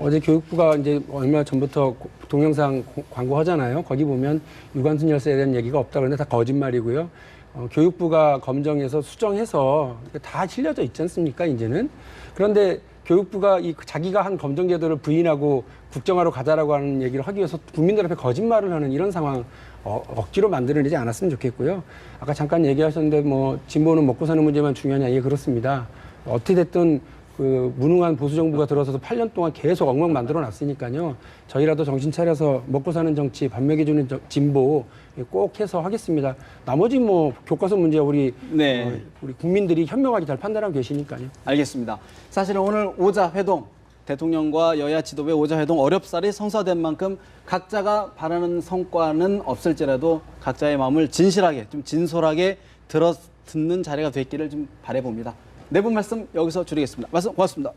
어제 교육부가 이제 얼마 전부터 동영상 광고하잖아요. 거기 보면 유관순 열사에 대한 얘기가 없다 그러는데 다 거짓말이고요. 교육부가 검정해서 수정해서 다 실려져 있지 않습니까, 이제는. 그런데 교육부가 자기가 한 검정 제도를 부인하고 국정화로 가자라고 하는 얘기를 하기 위해서 국민들 앞에 거짓말을 하는 이런 상황 억지로 만들어내지 않았으면 좋겠고요. 아까 잠깐 얘기하셨는데 뭐 진보는 먹고 사는 문제만 중요하냐, 예, 그렇습니다. 어떻게 됐든 그 무능한 보수 정부가 들어서서 8년 동안 계속 엉망 만들어 놨으니까요. 저희라도 정신 차려서 먹고 사는 정치, 밥 먹여주는 진보 꼭 해서 하겠습니다. 나머지 뭐 교과서 문제 우리 우리 국민들이 현명하게 잘 판단하고 계시니까요. 알겠습니다. 사실은 오늘 5자 회동, 대통령과 여야 지도부의 5자 회동 어렵사리 성사된 만큼 각자가 바라는 성과는 없을지라도 각자의 마음을 진실하게, 좀 진솔하게 듣는 자리가 됐기를 좀 바라봅니다. 네 분 말씀 여기서 줄이겠습니다. 말씀 고맙습니다.